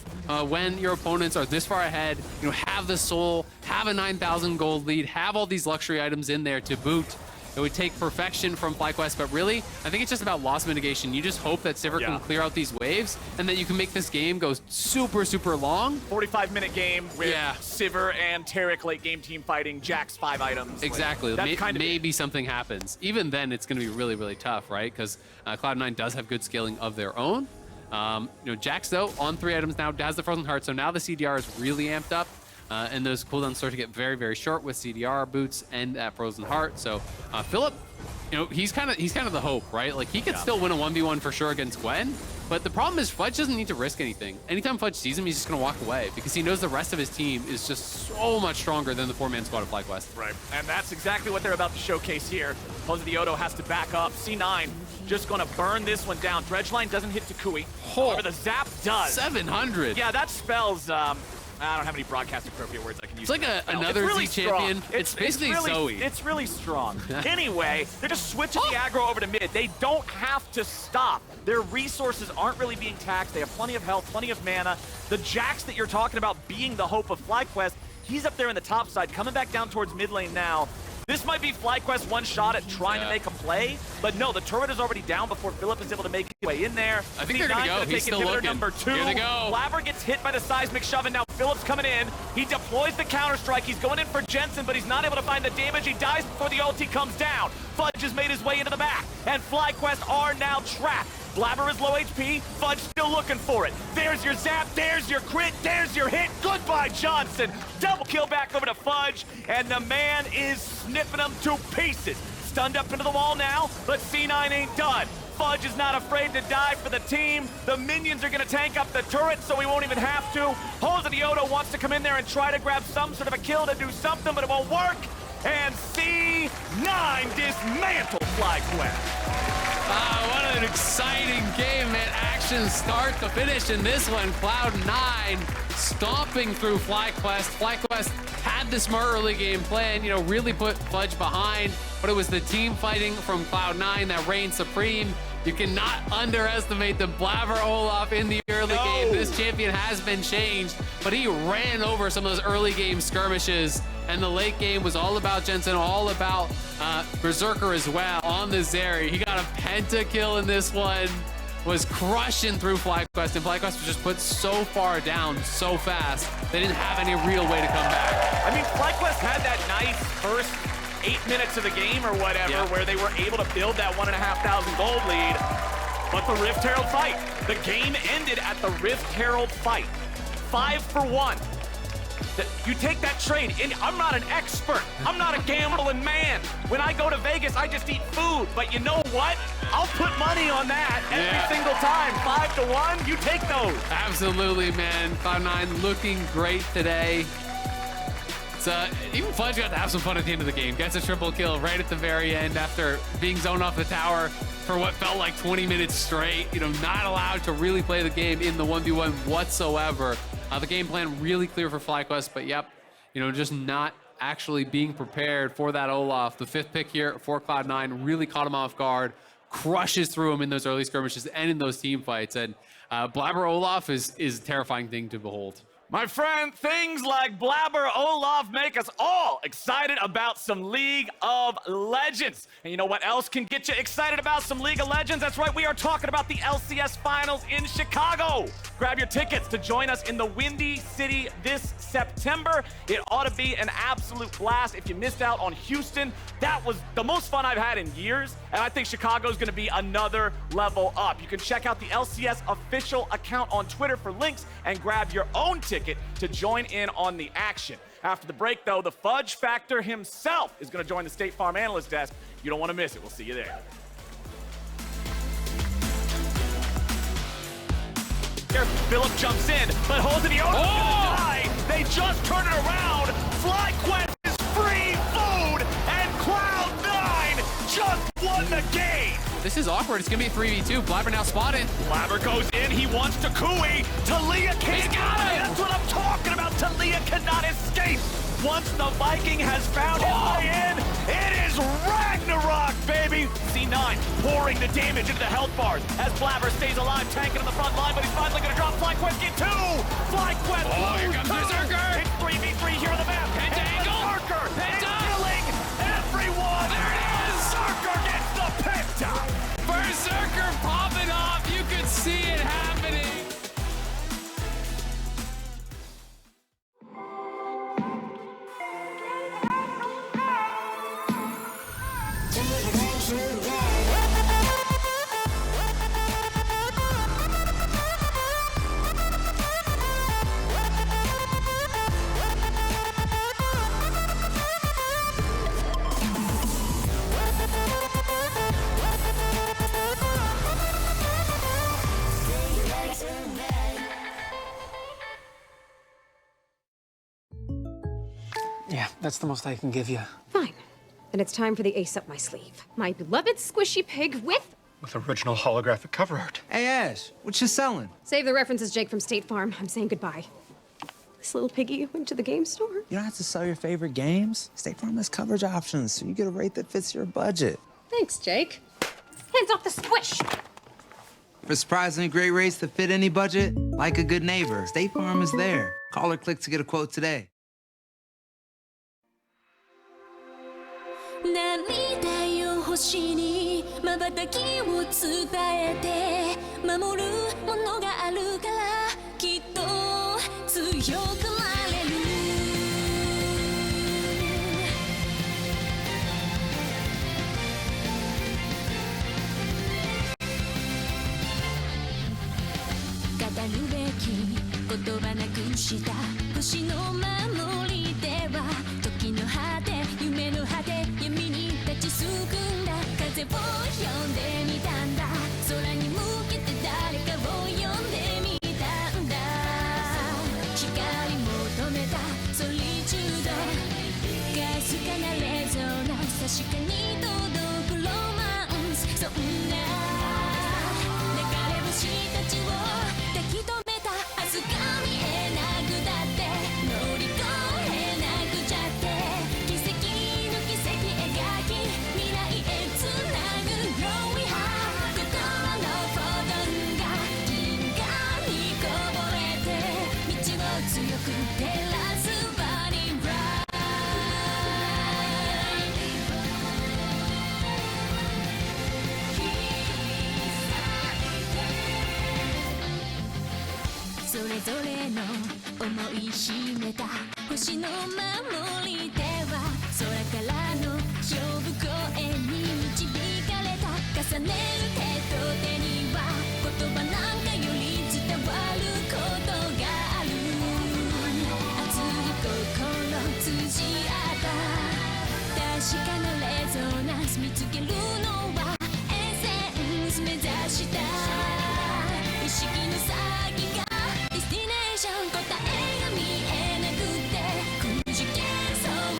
when your opponents are this far ahead, have the soul, have a 9,000 gold lead, have all these luxury items in there to boot. It would take perfection from FlyQuest, but really, I think it's just about loss mitigation. You just hope that Sivir can clear out these waves and that you can make this game go super, super long. 45-minute game with Sivir and Taric late game team fighting, Jack's 5 items. Exactly. Like, maybe something happens. Even then, it's going to be really, really tough, right? Because Cloud9 does have good scaling of their own. Jax, though, on 3 items now, has the Frozen Heart, so now the CDR is really amped up. And those cooldowns start to get very, very short with CDR boots and that Frozen Heart. So Philip, he's kind of the hope, right? Like, he could still win a 1v1 for sure against Gwen. But the problem is Fudge doesn't need to risk anything. Anytime Fudge sees him, he's just going to walk away because he knows the rest of his team is just so much stronger than the 4-man squad of FlyQuest. Right, and that's exactly what they're about to showcase here. Josedeodo has to back up. C9 just going to burn this one down. Dredgeline doesn't hit toucouille. However, the zap does. 700. Yeah, that spells... I don't have any broadcast appropriate words I can use. It's like another really Z champion. Strong. It's basically Zoe. It's really strong. Anyway, they're just switching the aggro over to mid. They don't have to stop. Their resources aren't really being taxed. They have plenty of health, plenty of mana. The Jax that you're talking about being the hope of FlyQuest, he's up there in the top side, coming back down towards mid lane now. This might be FlyQuest one shot at trying to make a play, but no, the turret is already down before Philip is able to make his way in there. I think they're gonna go. He's still looking. Number 2. Here they go. Blaber gets hit by the seismic shove, and now Philip's coming in. He deploys the counter-strike. He's going in for Jensen, but he's not able to find the damage. He dies before the ulti comes down. Fudge has made his way into the back, and FlyQuest are now trapped. Blaber is low HP, Fudge still looking for it. There's your zap, there's your crit, there's your hit. Goodbye, Johnsun. Double kill back over to Fudge, and the man is sniffing him to pieces. Stunned up into the wall now, but C9 ain't done. Fudge is not afraid to die for the team. The minions are gonna tank up the turret, so he won't even have to. Josedeodo wants to come in there and try to grab some sort of a kill to do something, but it won't work. And C9 dismantle FlyQuest. What an exciting game, man. Action start to finish in this one. Cloud9 stomping through FlyQuest. FlyQuest had the smart early game plan, really put Fudge behind, but it was the team fighting from Cloud9 that reigned supreme. You cannot underestimate the Blaber Olaf in the early game. This champion has been changed, but he ran over some of those early game skirmishes. And the late game was all about Jensen, all about Berserker as well on the Zeri. He got a pentakill in this one, was crushing through FlyQuest, and FlyQuest was just put so far down so fast, they didn't have any real way to come back. I mean, FlyQuest had that nice first 8 minutes of the game or whatever, where they were able to build that 1,500 gold lead. but the Rift Herald fight. The game ended at the Rift Herald fight. 5 for 1. You take that trade, and I'm not an expert. I'm not a gambling man. When I go to Vegas, I just eat food. But you know what? I'll put money on that every single time. 5 to 1, you take those. Absolutely, man. Cloud9 looking great today. Even Fudge got to have some fun at the end of the game. Gets a triple kill right at the very end after being zoned off the tower for what felt like 20 minutes straight. You know, not allowed to really play the game in the 1v1 whatsoever. The game plan really clear for FlyQuest, but yep, you know, just not actually being prepared for that Olaf. The 5th pick here for Cloud9 really caught him off guard, crushes through him in those early skirmishes and in those team fights. And Blaber Olaf is a terrifying thing to behold. My friend, things like Blaber Olaf make us all excited about some League of Legends. And you know what else can get you excited about some League of Legends? That's right, we are talking about the LCS Finals in Chicago. Grab your tickets to join us in the Windy City this September. It ought to be an absolute blast. If you missed out on Houston, that was the most fun I've had in years. And I think Chicago's gonna be another level up. You can check out the LCS official account on Twitter for links and grab your own ticket to join in on the action. After the break, though, the Fudge Factor himself is going to join the State Farm analyst desk. You don't want to miss it. We'll see you there. Philip jumps in, but Josedeodo is gonna die. They just turn it around. FlyQuest is free food, and Cloud9 just won the game. This is awkward. It's going to be 3v2. Blaber now spotted. Blaber goes in. He wants toucouille. Taliyah can't get away. That's what I'm talking about. Taliyah cannot escape. Once the Viking has found his way in, it is Ragnarok, baby. C9 pouring the damage into the health bars as Blaber stays alive, tanking on the front line, but he's finally going to drop FlyQuest. Get 2. FlyQuest. Oh, here comes Berserker. It's 3v3 here on the map. Berserker is killing everyone. There it is. Berserker gets the penta. Berserker popping off. You could see it happening. Yeah, that's the most I can give you. Fine. Then it's time for the ace up my sleeve. My beloved squishy pig with original holographic cover art. Hey, Ash, what you selling? Save the references, Jake from State Farm. I'm saying goodbye. This little piggy went to the game store. You don't have to sell your favorite games. State Farm has coverage options, so you get a rate that fits your budget. Thanks, Jake. Hands off the squish! For surprisingly great rates that fit any budget, like a good neighbor, State Farm is there. Call or click to get a quote today. 涙よ星に瞬きを伝えて守るものがあるからきっと強くなれる語るべき言葉なくした星の守りでは時の果て夢の果て闇に立ちすくんだ風を呼んでみたんだ空に向けて誰かを呼んでみたんだ光求めたソリチュードかすかなレゾナンス確かに届くロマンスそんな流れ星たちを抱き留めた明日が見えなくだって乗り越えなくちゃって奇跡の奇跡描き未来へつなぐ Yo we have 心のフォトンが銀河にこぼれて道を強く照らすバディブライそれぞれの思い秘めた星の守りでは空からの勝負声に導かれた重ねる手